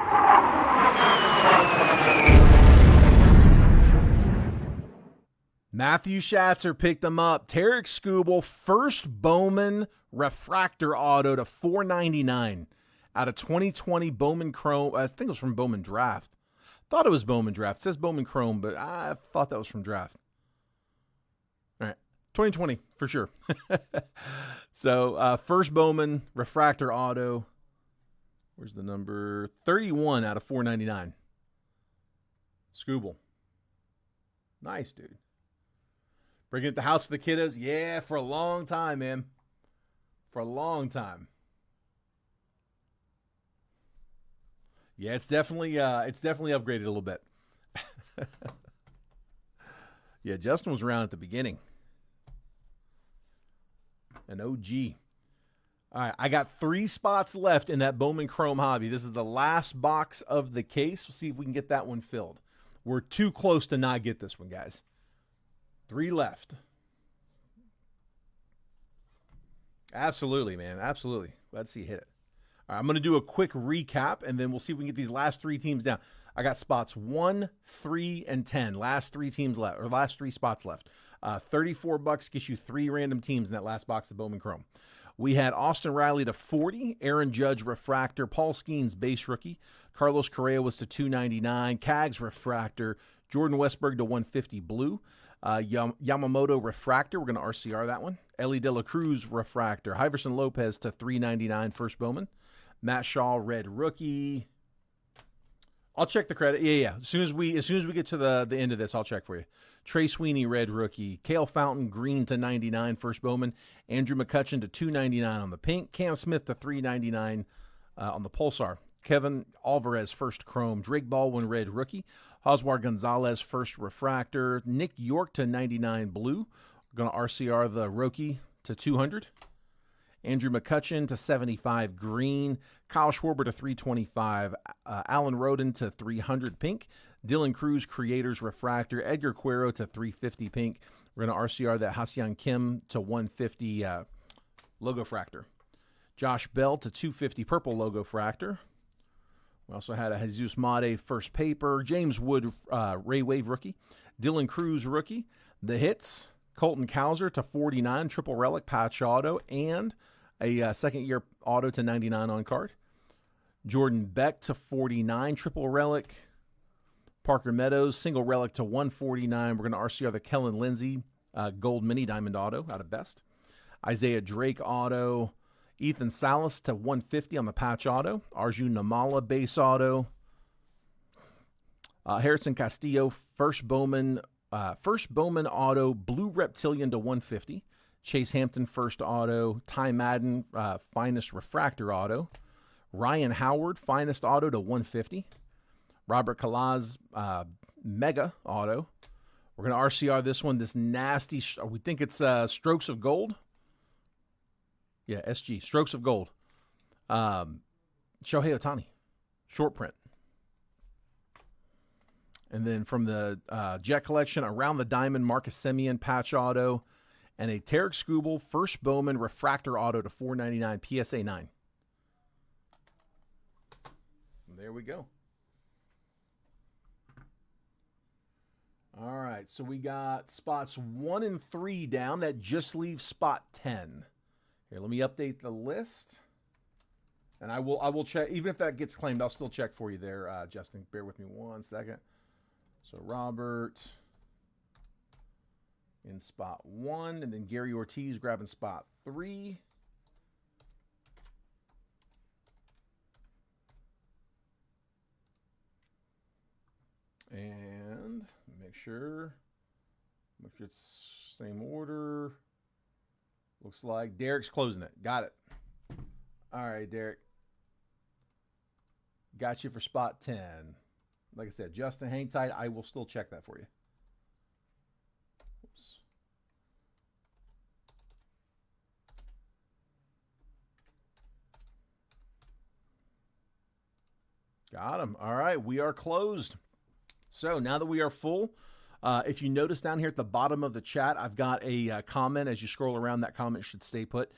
Matthew Schatzer picked them up. Tarek Skubal, first Bowman refractor auto to $4.99 out of 2020 Bowman Chrome. I think it was from Bowman Draft. Thought it was Bowman Draft. It says Bowman Chrome, but I thought that was from Draft. All right, 2020 for sure. So first Bowman refractor auto. Where's the number? 31 out of $4.99. Skubal. Nice, dude. Bringing it to the house for the kiddos? Yeah, for a long time, man. For a long time. Yeah, it's definitely upgraded a little bit. Yeah, Justin was around at the beginning. An OG. All right, I got 3 spots left in that Bowman Chrome hobby. This is the last box of the case. We'll see if we can get that one filled. We're too close to not get this one, guys. 3 left. Absolutely, man. Absolutely. Let's see, hit it. All right, I'm going to do a quick recap, and then we'll see if we can get these last 3 teams down. I got spots 1, 3, and 10. Last 3 teams left, or last 3 spots left. $34 gets you 3 random teams in that last box of Bowman Chrome. We had Austin Riley to 40, Aaron Judge refractor, Paul Skeens base rookie, Carlos Correa was to $2.99, Cags refractor, Jordan Westberg to $150 blue. Yamamoto refractor, we're going to RCR that one. Ellie De La Cruz refractor. Iverson Lopez to $3.99 first Bowman. Matt Shaw red rookie. I'll check the credit. Yeah. As soon as we get to the end of this, I'll check for you. Trey Sweeney red rookie. Cale Fountain green to $99 first Bowman. Andrew McCutcheon to $2.99 on the pink. Cam Smith to $3.99 on the Pulsar. Kevin Alvarez first chrome. Drake Baldwin red rookie. Oswald Gonzalez first refractor. Nick York to $99 blue. We're going to RCR the rookie to $200. Andrew McCutcheon to $75 green. Kyle Schwarber to $325. Alan Roden to $300 pink. Dylan Cruz creators refractor. Edgar Cuero to $350 pink. We're going to RCR that Ha-Seong Kim to $150 logo fractor. Josh Bell to $250 purple logo fractor. We also had a Jesus Made first paper. James Wood Ray Wave rookie. Dylan Cruz rookie. The hits, Colton Cowser to $49 triple relic patch auto and a second year auto to $99 on card. Jordan Beck to $49 triple relic. Parker Meadows single relic to $149. We're going to RCR the Kellen Lindsay gold mini diamond auto out of best. Isaiah Drake auto. Ethan Salas to $150 on the patch auto. Arjun Namala base auto. Harrison Castillo first Bowman auto blue reptilian to $150. Chase Hampton first auto. Ty Madden finest refractor auto. Ryan Howard finest auto to $150. Robert Kalaz mega auto. We're going to RCR this one. This nasty. We think it's Strokes of Gold. Yeah, SG, Strokes of Gold. Shohei Ohtani, short print. And then from the Jet Collection, Around the Diamond, Marcus Semien patch auto, and a Tarek Skubal first Bowman refractor auto to $4.99 PSA 9. there we go. All right, so we got spots 1 and 3 down. That just leaves spot 10. Here, let me update the list. And I will check, even if that gets claimed, I'll still check for you there, Justin. Bear with me 1 second. So Robert in spot 1, and then Gary Ortiz grabbing spot 3. And make sure it's same order. Looks like Derek's closing it. Got it. All right, Derek. Got you for spot 10. Like I said, Justin, hang tight. I will still check that for you. Oops. Got him. All right, we are closed. So now that we are full, if you notice down here at the bottom of the chat, I've got a comment. As you scroll around, that comment should stay put.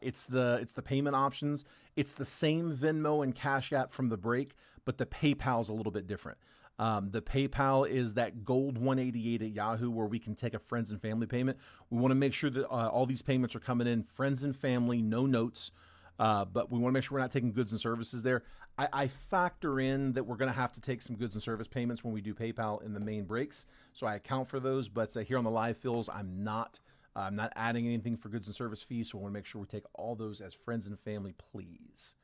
It's the payment options. It's the same Venmo and Cash App from the break, but the PayPal is a little bit different. The PayPal is that gold 188 at Yahoo, where we can take a friends and family payment. We want to make sure that all these payments are coming in friends and family, no notes. But we want to make sure we're not taking goods and services there. I factor in that we're going to have to take some goods and service payments when we do PayPal in the main breaks. So I account for those. But here on the live fills, I'm not adding anything for goods and service fees. So I want to make sure we take all those as friends and family, please.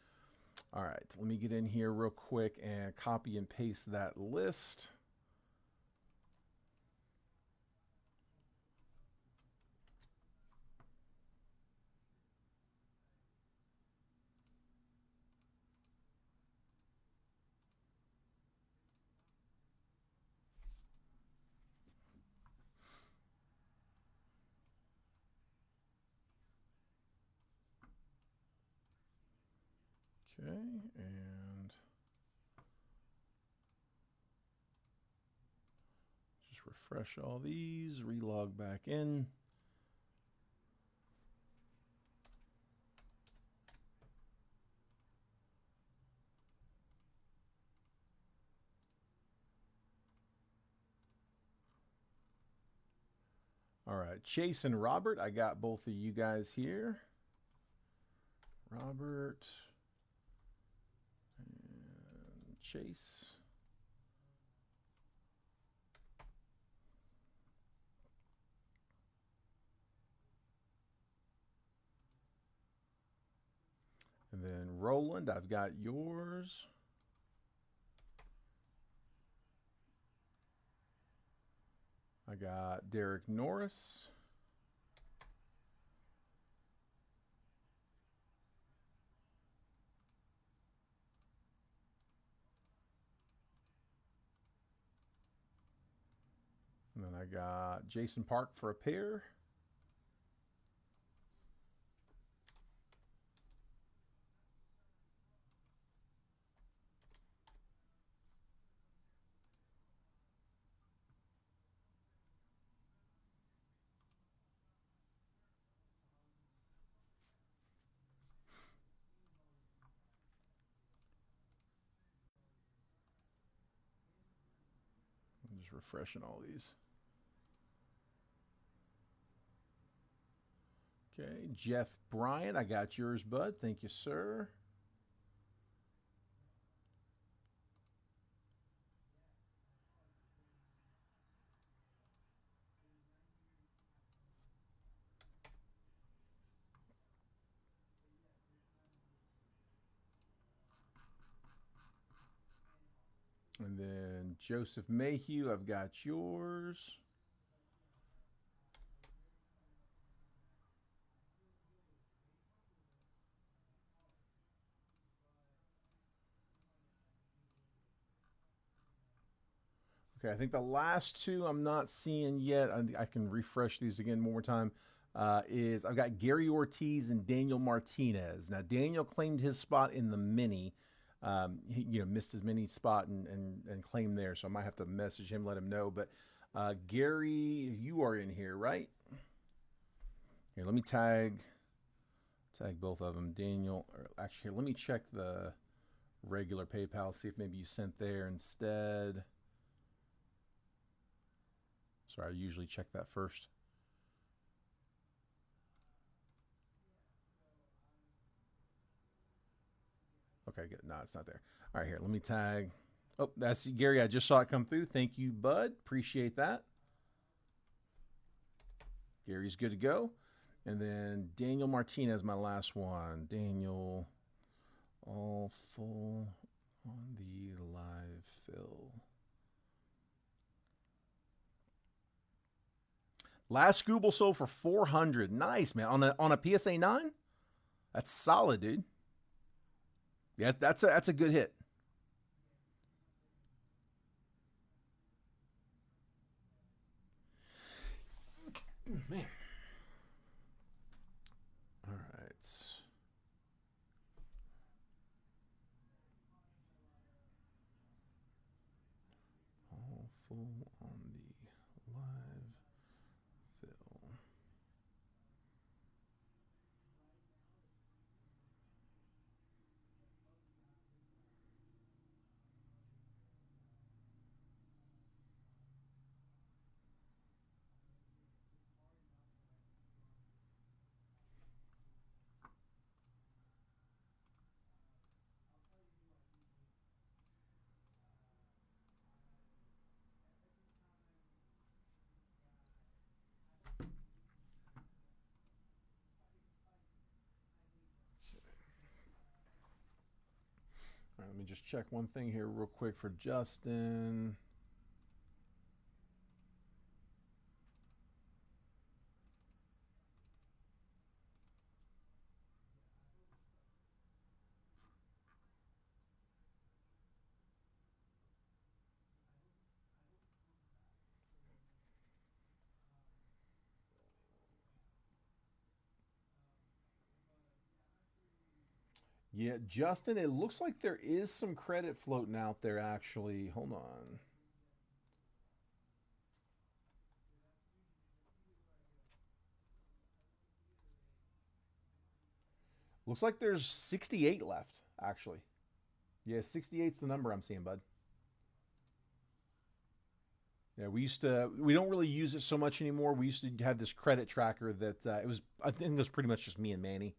All right, let me get in here real quick and copy and paste that list. Okay, and just refresh all these, relog back in. All right, Chase and Robert, I got both of you guys here. Robert and Chase. And then Roland, I've got yours. I got Derek Norris. And then I got Jason Park for a pair. I'm just refreshing all these. Okay, Jeff Bryant, I got yours, bud. Thank you, sir. And then Joseph Mayhew, I've got yours. Okay, I think the last two I'm not seeing yet. I can refresh these again one more time. Is I've got Gary Ortiz and Daniel Martinez. Now Daniel claimed his spot in the mini. He missed his mini spot and claimed there, so I might have to message him, let him know. But Gary, you are in here, right? Here, let me tag both of them. Daniel, or actually, here, let me check the regular PayPal. See if maybe you sent there instead. Sorry, I usually check that first. Okay, good. No, it's not there. All right, here. Let me tag. Oh, that's Gary. I just saw it come through. Thank you, bud. Appreciate that. Gary's good to go. And then Daniel Martinez, my last one. Daniel, all full on the live fill. Last Scooble sold for 400. Nice, man. On a PSA 9? That's solid, dude. Yeah, that's a good hit. Man. All right. All full on the live fill. All right, let me just check one thing here real quick for Justin. Yeah, Justin, it looks like there is some credit floating out there, actually. Hold on. Looks like there's 68 left, actually. Yeah, 68's the number I'm seeing, bud. Yeah, we don't really use it so much anymore. We used to have this credit tracker that I think it was pretty much just me and Manny.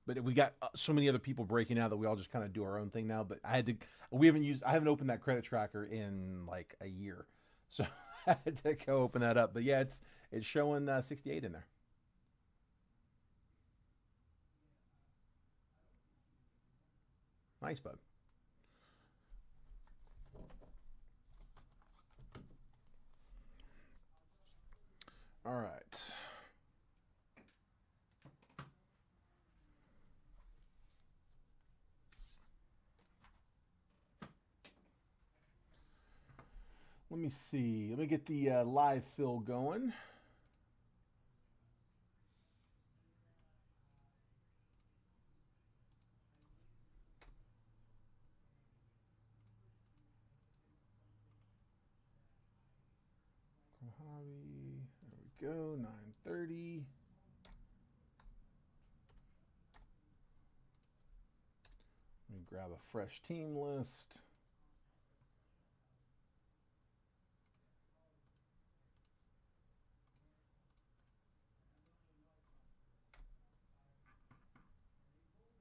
But we got so many other people breaking out that we all just kind of do our own thing now. But I haven't opened that credit tracker in like a year. So I had to go open that up. But yeah, it's showing 68 in there. Nice, bud. All right. Let me see. Let me get the live fill going. Hobby. There we go. 9:30. Let me grab a fresh team list.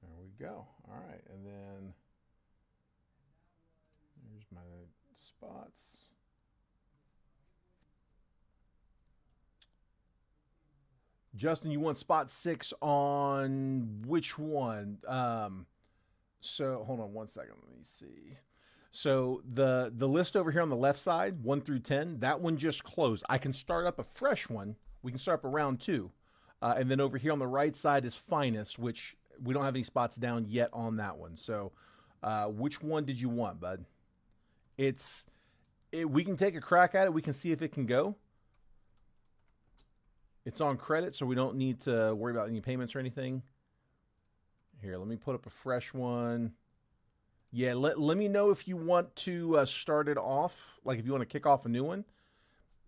There we go. All right, and then here's my spots. Justin, you want spot 6 on which one? So hold on one second. Let me see. So the list over here on the left side, 1 through 10, that one just closed. I can start up a fresh one. We can start up a round 2. And then over here on the right side is finest, which we don't have any spots down yet on that one. So which one did you want, bud? We can take a crack at it. We can see if it can go. It's on credit, so we don't need to worry about any payments or anything. Here, let me put up a fresh one. Yeah, let me know if you want to start it off, like if you want to kick off a new one.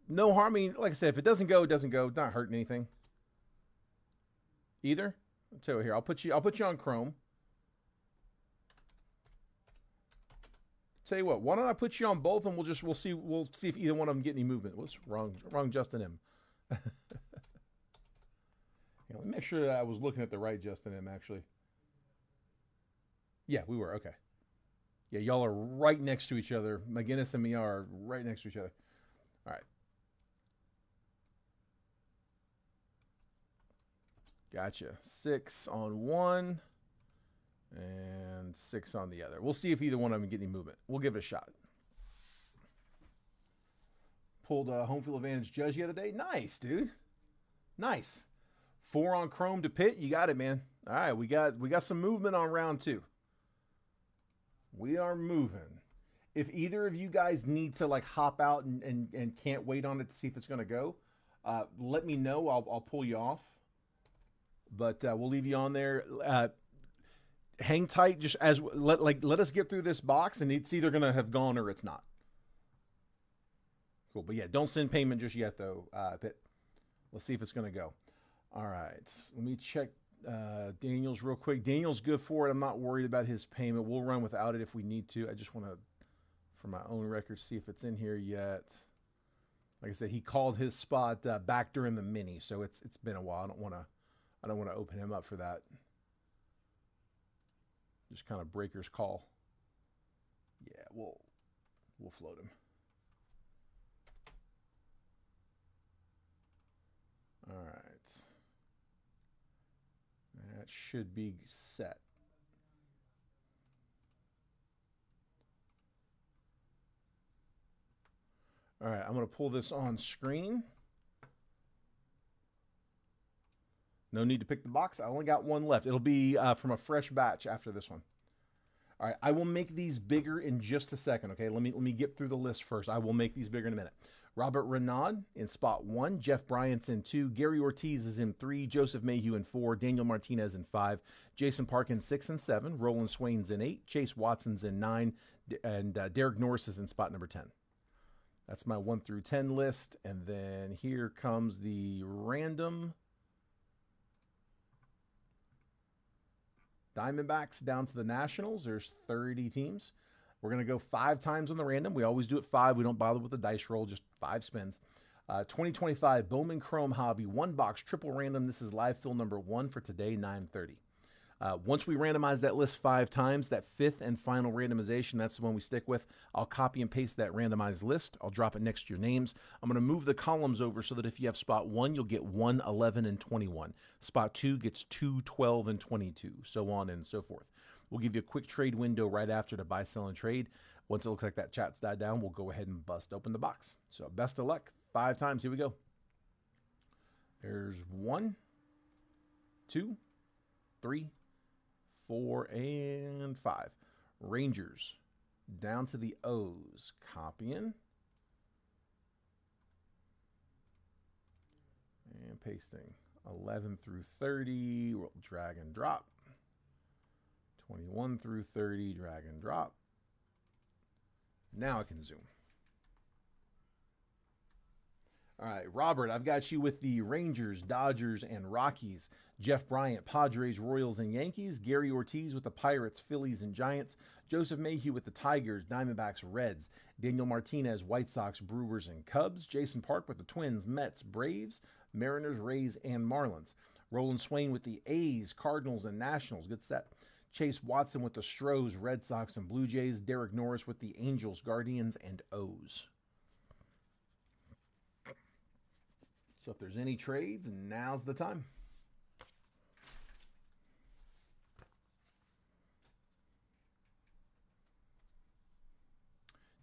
No harm. I mean, like I said, if it doesn't go, it doesn't go. It's not hurting anything. Either. So here, I'll put you on Chrome. Tell you what, why don't I put you on both, and we'll see if either one of them get any movement. Whoops, wrong Justin M. Let me make sure that I was looking at the right Justin M. Actually, yeah, we were okay. Yeah, y'all are right next to each other. McGinnis and me are right next to each other. All right, gotcha. 6 on one and 6 on the other. We'll see if either one of them get any movement. We'll give it a shot. Pulled a home field advantage Judge the other day. Nice, dude. Nice. 4 on Chrome to Pitt. You got it, man. All right, we got some movement on round 2. We are moving. If either of you guys need to like hop out and can't wait on it to see if it's going to go, let me know. I'll pull you off. But we'll leave you on there. Hang tight. Just let us get through this box, and it's either going to have gone or it's not. Cool. But yeah, don't send payment just yet, though, Pitt. Let's see if it's going to go. All right. Let me check Daniel's real quick. Daniel's good for it. I'm not worried about his payment. We'll run without it if we need to. I just want to, for my own record, see if it's in here yet. Like I said, he called his spot back during the mini, so it's been a while. I don't want to open him up for that. Just kind of breaker's call. Yeah, we'll float him. All right. That should be set. All right, I'm going to pull this on screen. No need to pick the box. I only got one left. It'll be from a fresh batch after this one. All right, I will make these bigger in just a second, okay? Let me get through the list first. I will make these bigger in a minute. Robert Renaud in spot 1. Jeff Bryant's in 2. Gary Ortiz is in 3. Joseph Mayhew in 4. Daniel Martinez in 5. Jason Park in 6 and 7. Roland Swain's in 8. Chase Watson's in 9. And Derek Norris is in spot number 10. That's my 1 through 10 list. And then here comes the random. Diamondbacks down to the Nationals. There's 30 teams. We're going to go 5 times on the random. We always do it 5. We don't bother with the dice roll, just 5 spins. 2025 Bowman Chrome Hobby 1 box triple random. This is live fill number 1 for today, 9:30. Once we randomize that list 5 times, that 5th and final randomization, that's the one we stick with. I'll copy and paste that randomized list. I'll drop it next to your names. I'm going to move the columns over so that if you have spot 1, you'll get 1, 11, and 21. Spot 2 gets 2, 12, and 22, so on and so forth. We'll give you a quick trade window right after to buy, sell, and trade. Once it looks like that chat's died down, we'll go ahead and bust open the box. So best of luck. 5 times. Here we go. There's 1, 2, 3, 4, and 5. Rangers down to the O's. Copying. And pasting. 11 through 30. We'll drag and drop. 21 through 30. Drag and drop. Now I can zoom. All right, Robert, I've got you with the Rangers, Dodgers, and Rockies. Jeff Bryant, Padres, Royals, and Yankees. Gary Ortiz with the Pirates, Phillies, and Giants. Joseph Mayhew with the Tigers, Diamondbacks, Reds. Daniel Martinez, White Sox, Brewers, and Cubs. Jason Park with the Twins, Mets, Braves, Mariners, Rays, and Marlins. Roland Swain with the A's, Cardinals, and Nationals. Good set. Chase Watson with the Stros, Red Sox, and Blue Jays. Derek Norris with the Angels, Guardians, and O's. So if there's any trades, now's the time.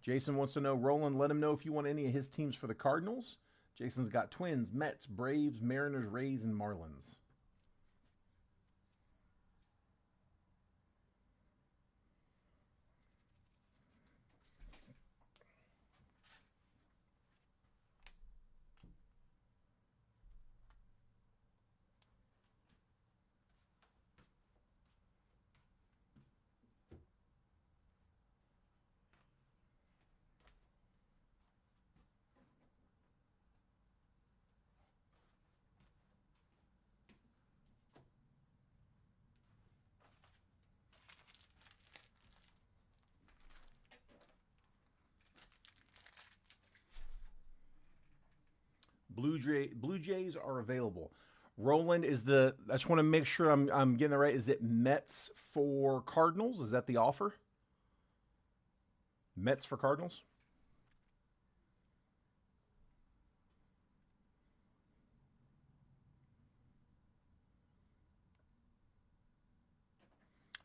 Jason wants to know, Roland, let him know if you want any of his teams for the Cardinals. Jason's got Twins, Mets, Braves, Mariners, Rays, and Marlins. Blue Jays are available. Roland is the. I just want to make sure I'm getting it right. Is it Mets for Cardinals? Is that the offer? Mets for Cardinals?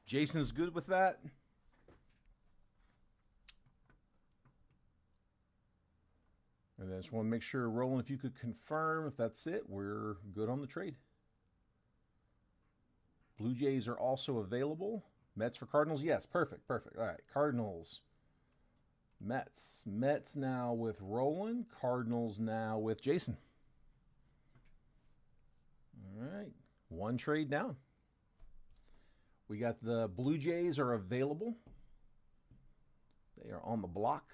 Jason's good with that. And I just want to make sure, Roland, if you could confirm if that's it, we're good on the trade. Blue Jays are also available. Mets for Cardinals? Yes, perfect. All right, Cardinals, Mets. Mets now with Roland. Cardinals now with Jason. All right, one trade down. We got the Blue Jays are available. They are on the block.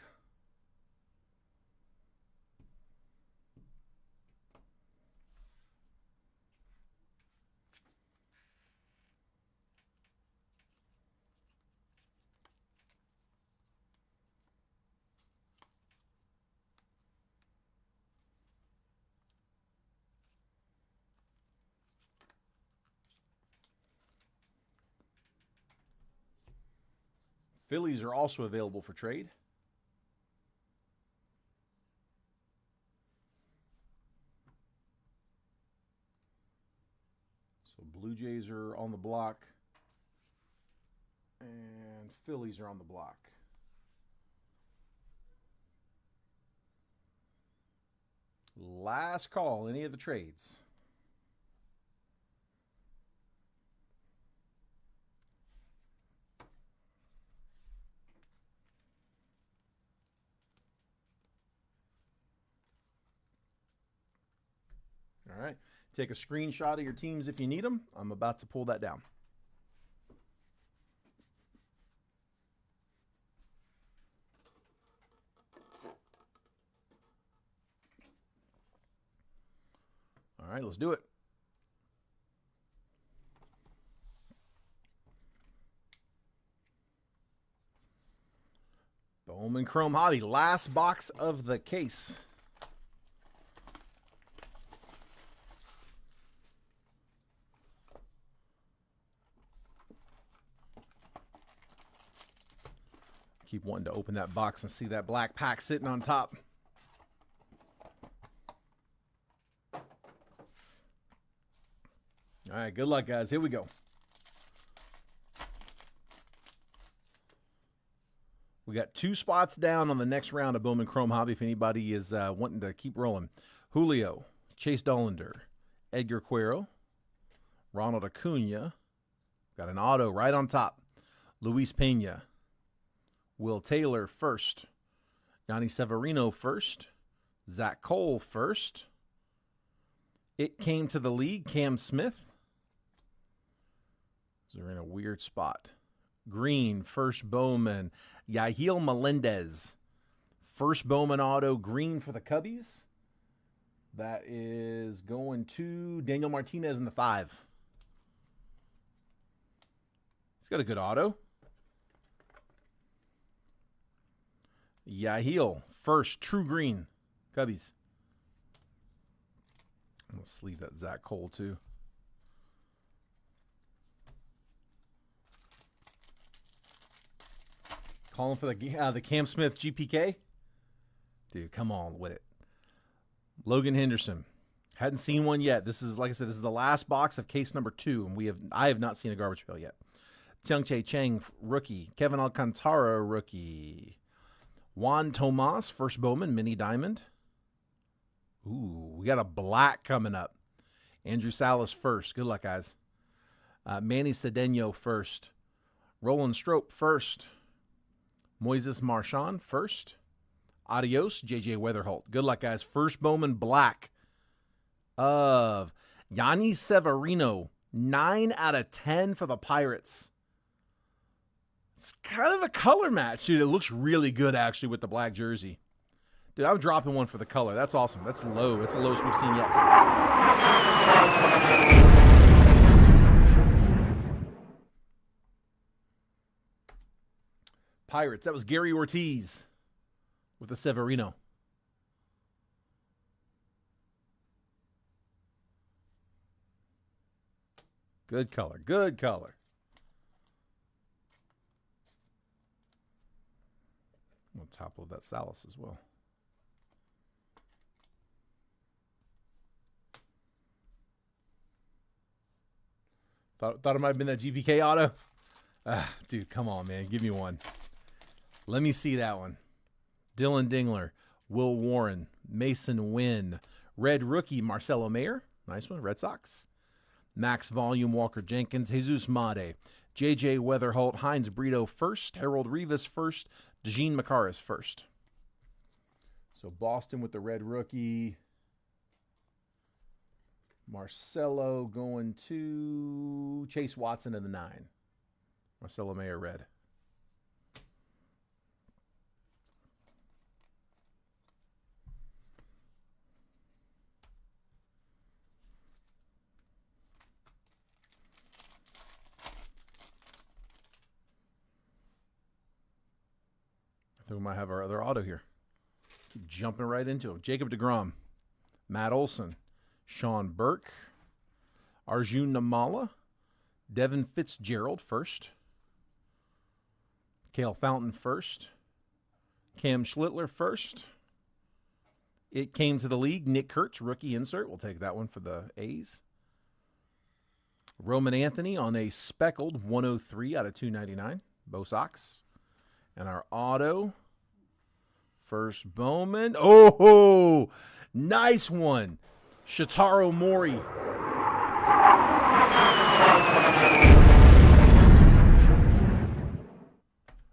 Phillies are also available for trade. So Blue Jays are on the block. And Phillies are on the block. Last call, any of the trades. All right. Take a screenshot of your teams if you need them. I'm about to pull that down. All right, let's do it. Bowman Chrome Hobby, last box of the case. Keep wanting to open that box and see that black pack sitting on top. All right, good luck, guys. Here we go. We got 2 spots down on the next round of Bowman Chrome Hobby if anybody is wanting to keep rolling. Julio, Chase Dollander, Edgar Cuero, Ronald Acuna. Got an auto right on top. Luis Pena. Will Taylor first. Yanni Severino first. Zach Cole first. It came to the league. Cam Smith. They're in a weird spot. Green, first Bowman. Yahil Melendez. First Bowman auto, green for the Cubbies. That is going to Daniel Martinez in the 5. He's got a good auto. Yahil, first, true green, Cubbies. I'm going to sleeve that Zach Cole, too. Calling for the Cam Smith GPK. Dude, come on with it. Logan Henderson. Hadn't seen one yet. This is, like I said, this is the last box of case number 2, and I have not seen a garbage pail yet. Tianche Chang, rookie. Kevin Alcantara, rookie. Juan Tomas, first Bowman, mini diamond. Ooh, we got a black coming up. Andrew Salas first. Good luck, guys. Manny Cedeno first. Roland Strope first. Moises Marchand first. Adios, J.J. Weatherholt. Good luck, guys. First Bowman black of Yanni Severino. 9 out of 10 for the Pirates. It's kind of a color match, dude. It looks really good, actually, with the black jersey. Dude, I'm dropping one for the color. That's awesome. That's low. That's the lowest we've seen yet. Pirates. That was Gary Ortiz with the Severino. Good color. Good color. We'll top load that Salas as well. Thought it might have been that GPK auto. Dude, come on, man. Give me one. Let me see that one. Dylan Dingler, Will Warren, Mason Wynn, red rookie Marcelo Mayer. Nice one. Red Sox. Max Volume, Walker Jenkins, Jesus Made, J.J. Weatherholt, Heinz Brito first, Harold Rivas first, DeJean Macaris first. So Boston with the red rookie. Marcelo going to Chase Watson in the 9. Marcelo Mayer red. I think we might have our other auto here. Keep jumping right into him. Jacob deGrom, Matt Olson, Sean Burke, Arjun Namala, Devin Fitzgerald first, Cale Fountain first, Cam Schlittler first. It came to the league. Nick Kurtz, rookie insert. We'll take that one for the A's. Roman Anthony on a speckled 103 out of 299. Bo Sox. And our auto, first Bowman. Oh, nice one. Shotaro Mori.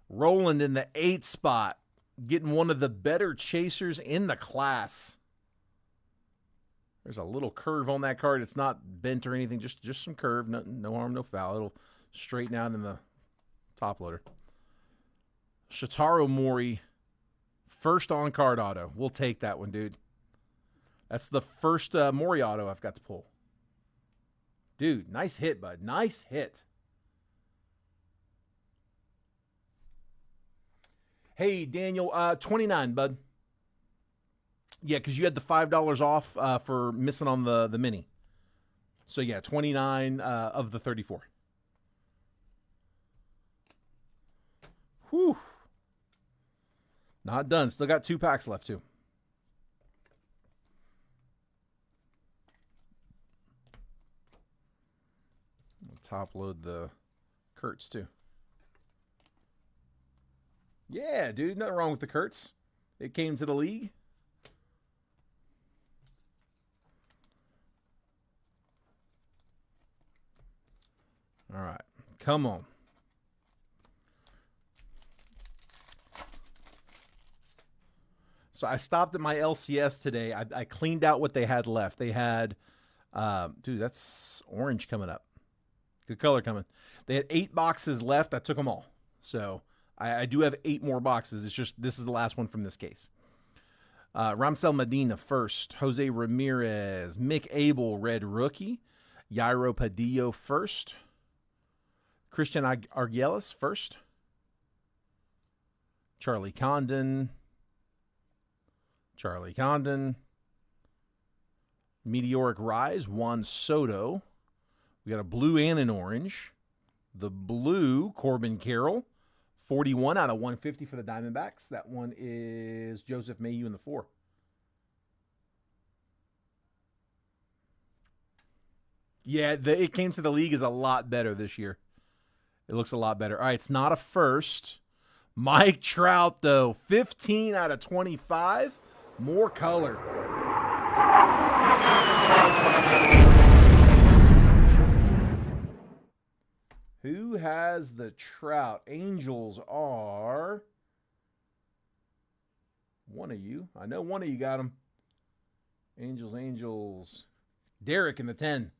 Roland in the 8th spot. Getting one of the better chasers in the class. There's a little curve on that card. It's not bent or anything. Just some curve. No harm, no foul. It'll straighten out in the top loader. Shotaro Mori, first on-card auto. We'll take that one, dude. That's the first Mori auto I've got to pull. Dude, nice hit, bud. Nice hit. Hey, Daniel, 29, bud. Yeah, because you had the $5 off for missing on the mini. So, yeah, 29 of the 34. Whew. Not done. Still got 2 packs left, too. We'll top load the Kurtz, too. Yeah, dude. Nothing wrong with the Kurtz. It came to the league. All right. Come on. So I stopped at my LCS today. I cleaned out what they had left. They had, dude, that's orange coming up. Good color coming. They had 8 boxes left. I took them all. So I do have 8 more boxes. It's just this is the last one from this case. Ramsel Medina first. Jose Ramirez. Mick Abel, red rookie. Yairo Padillo first. Christian Arguelles first. Charlie Condon. Meteoric Rise, Juan Soto. We got a blue and an orange. The blue, Corbin Carroll. 41 out of 150 for the Diamondbacks. That one is Joseph Mayu in the 4. Yeah, it came to the league is a lot better this year. It looks a lot better. All right, it's not a first. Mike Trout, though. 15 out of 25. More color. Who has the Trout? Angels are one of you. I know one of you got them. Angels. Derek in the 10.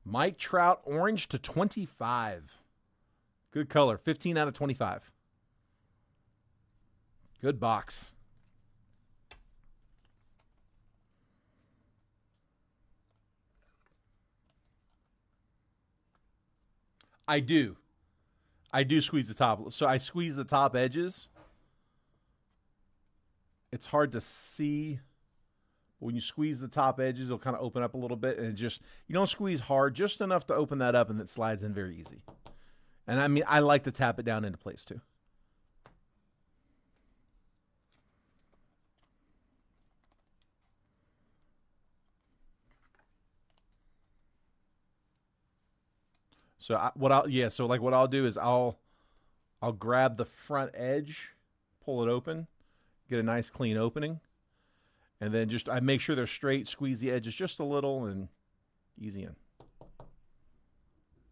Mike Trout, orange to 25. Good color. 15 out of 25. Good box. I do squeeze the top. So I squeeze the top edges. It's hard to see. But when you squeeze the top edges, it'll kind of open up a little bit, and it just, you don't squeeze hard, just enough to open that up, and it slides in very easy. And I mean, I like to tap it down into place too. So what I'll do is I'll grab the front edge, pull it open, get a nice clean opening, and then I make sure they're straight, squeeze the edges just a little, and easy in.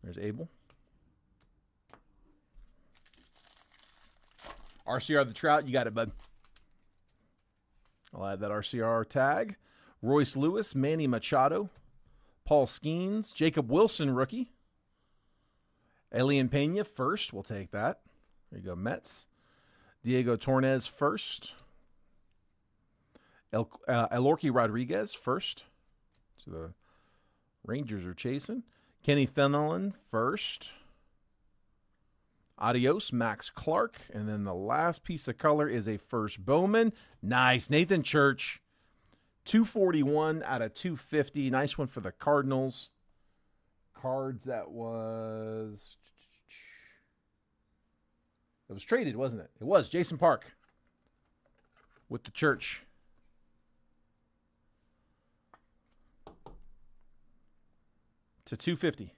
There's Abel. RCR the Trout, you got it, bud. I'll add that RCR tag. Royce Lewis, Manny Machado, Paul Skeens, Jacob Wilson, rookie. Elian Pena, first. We'll take that. There you go, Mets. Diego Torres, first. Elorky Rodriguez, first. So the Rangers are chasing. Kenny Fenelon, first. Adios, Max Clark. And then the last piece of color is a first Bowman. Nice. Nathan Church, 241 out of 250. Nice one for the Cardinals. Cards, that was traded, wasn't it? It was Jason Park with the Church. To 250.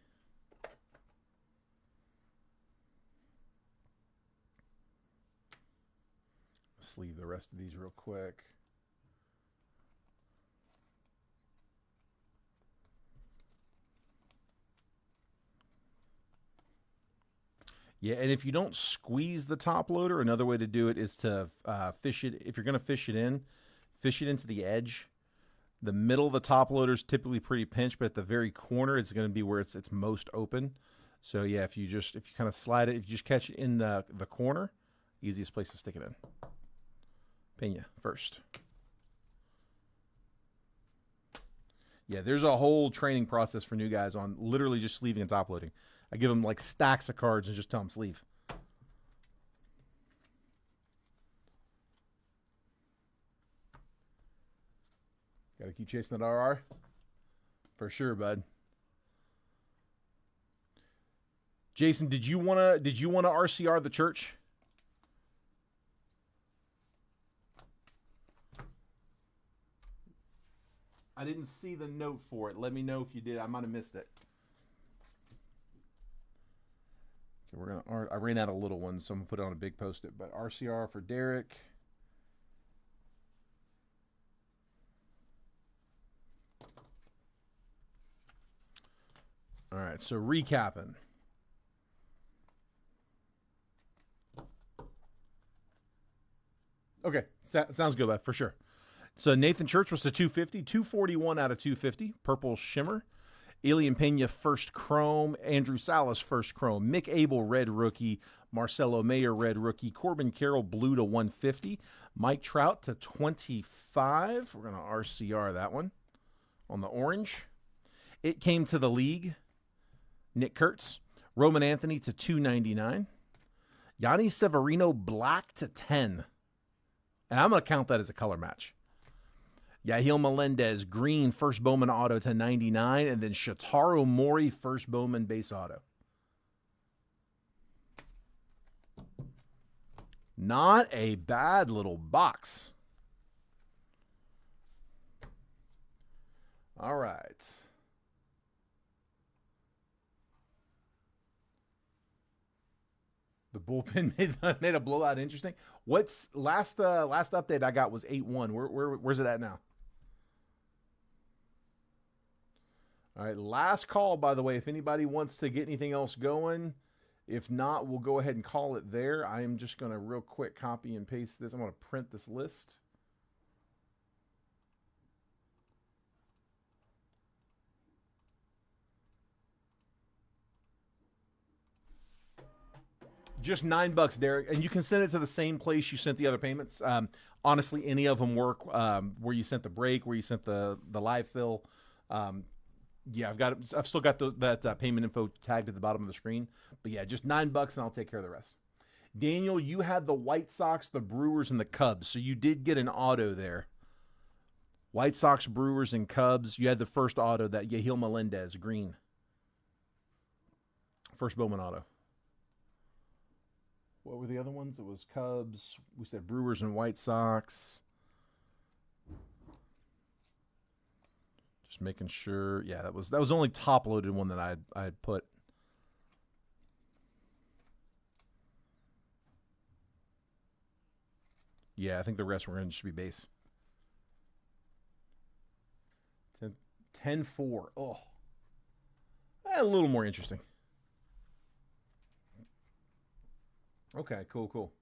Sleeve the rest of these real quick. Yeah, and if you don't squeeze the top loader, another way to do it is to fish it. If you're going to fish it into the edge. The middle of the top loader is typically pretty pinched, but at the very corner, it's going to be where it's most open. So yeah, if you kind of slide it, if you just catch it in the corner, easiest place to stick it in. Pena first. Yeah, there's a whole training process for new guys on literally just sleeving and top loading. I give them like stacks of cards and just tell them sleeve. Got to keep chasing that RR. For sure, bud. Jason, did you wanna RCR the Church? I didn't see the note for it. Let me know if you did. I might have missed it. Okay, I ran out of little ones, so I'm gonna put it on a big post-it. But RCR for Derek. All right, so recapping. Okay, sounds good, bud, for sure. So Nathan Church was to 250, 241 out of 250. Purple Shimmer. Elian Pena, first chrome. Andrew Salas, first chrome. Mick Abel, red rookie. Marcelo Mayer, red rookie. Corbin Carroll, blue to 150. Mike Trout to 25. We're going to RCR that one on the orange. It came to the league. Nick Kurtz. Roman Anthony to 299. Yanni Severino, black to 10. And I'm going to count that as a color match. Yahil Melendez, green, first Bowman auto to 99. And then Shotaro Mori, first Bowman base auto. Not a bad little box. All right. The bullpen made a blowout interesting. What's last update I got was 8-1. Where's it at now? All right, last call, by the way. If anybody wants to get anything else going, if not, we'll go ahead and call it there. I am just going to real quick copy and paste this. I'm going to print this list. Just $9, Derek, and you can send it to the same place you sent the other payments. Honestly, any of them work. Where you sent the break, where you sent the live fill. Yeah, I've still got that payment info tagged at the bottom of the screen. But yeah, just $9, and I'll take care of the rest. Daniel, you had the White Sox, the Brewers, and the Cubs, so you did get an auto there. White Sox, Brewers, and Cubs. You had the first auto, that Yahil Melendez, green. First Bowman auto. What were the other ones? It was Cubs. We said Brewers and White Sox. Just making sure. Yeah, that was the only top loaded one that I had put. Yeah, I think the rest were going to just be base. 10-4. Oh. A little more interesting. Okay, cool.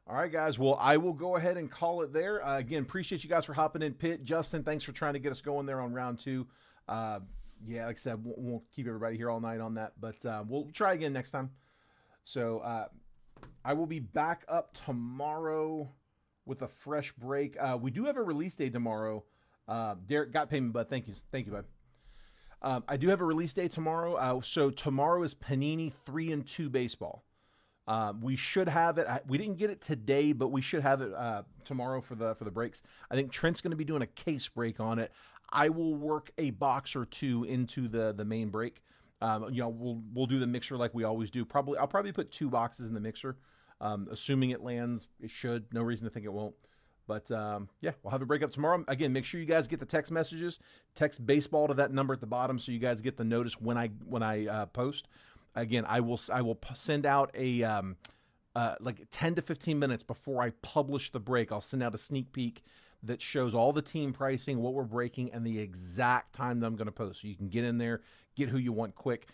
All right, guys. Well, I will go ahead and call it there. Again, appreciate you guys for hopping in. Pitt, Justin, thanks for trying to get us going there on round 2. Yeah, like I said, won't keep everybody here all night on that, but we'll try again next time. So I will be back up tomorrow with a fresh break. We do have a release day tomorrow. Derek got payment, bud. Thank you, bud. I do have a release day tomorrow. So tomorrow is Panini 3-2 baseball. We should have it. We didn't get it today, but we should have it tomorrow for the breaks. I think Trent's going to be doing a case break on it. I will work a box or two into the main break. We'll do the mixer like we always do. I'll probably put 2 boxes in the mixer. Assuming it lands, it should. No reason to think it won't. But yeah, we'll have a break up tomorrow. Again, make sure you guys get the text messages. Text baseball to that number at the bottom so you guys get the notice when I post. Again, I will send out a like 10 to 15 minutes before I publish the break. I'll send out a sneak peek that shows all the team pricing, what we're breaking, and the exact time that I'm going to post. So you can get in there, get who you want quick.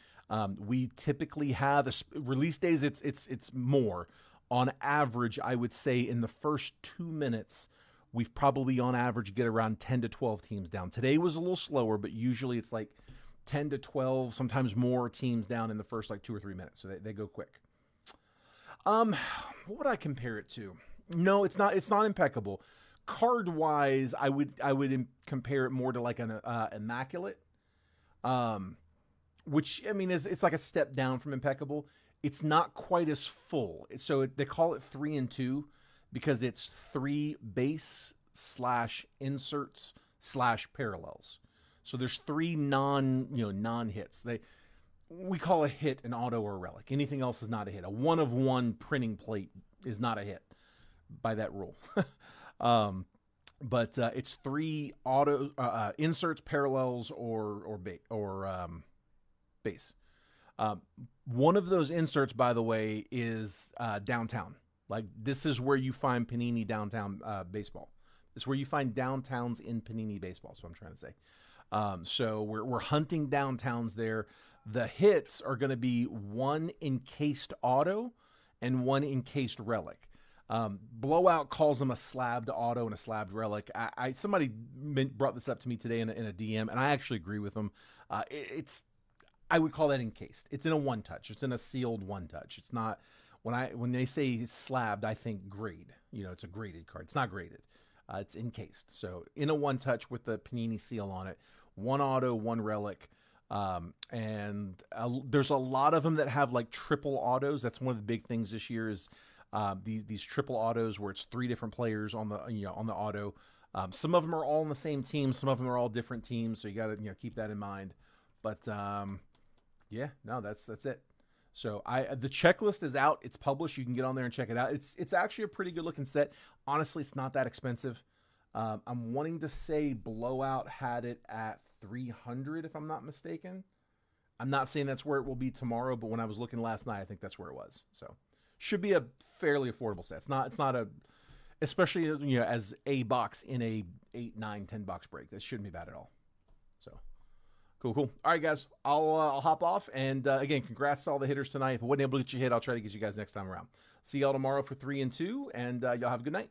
We typically have release days. It's more. On average, I would say in the first 2 minutes, we've probably on average get around 10 to 12 teams down. Today was a little slower, but usually it's like 10 to 12, sometimes more teams down in the first like 2 or 3 minutes. So they go quick. What would I compare it to? No, it's not impeccable. Card wise, I would compare it more to like an immaculate, which I mean it's like a step down from impeccable. It's not quite as full. So they call it 3-2 because it's 3 base / inserts / parallels. So there's 3 non-hits. We call a hit an auto or a relic. Anything else is not a hit. A 1-of-1 printing plate is not a hit by that rule. But it's 3 auto inserts, parallels, or base. One of those inserts, by the way, is downtown. Like this is where you find Panini downtown baseball. It's where you find downtowns in Panini baseball. That's what I'm trying to say. So we're hunting downtowns there. The hits are going to be 1 encased auto and 1 encased relic. Blowout calls them a slabbed auto and a slabbed relic. Somebody brought this up to me today in a DM, and I actually agree with them. I would call that encased. It's in a 1-touch. It's in a sealed 1-touch. It's not when they say slabbed, I think grade. It's a graded card. It's not graded. It's encased. So in a 1-touch with the Panini seal on it, 1 auto, 1 relic. And there's a lot of them that have like triple autos. That's one of the big things this year is these triple autos where it's 3 different players on the auto. Some of them are all on the same team. Some of them are all different teams. So you got to keep that in mind. But yeah, no, that's it. So the checklist is out. It's published. You can get on there and check it out. It's actually a pretty good looking set. Honestly, it's not that expensive. I'm wanting to say Blowout had it at $300 if I'm not mistaken. I'm not saying that's where it will be tomorrow, but when I was looking last night, I think that's where it was. So should be a fairly affordable set. It's not a, especially as a box in a 8, 9, 10 box break. That shouldn't be bad at all. So. Cool. All right, guys. I'll hop off. And again, congrats to all the hitters tonight. If I wasn't able to get you hit, I'll try to get you guys next time around. See y'all tomorrow for 3-2, and y'all have a good night.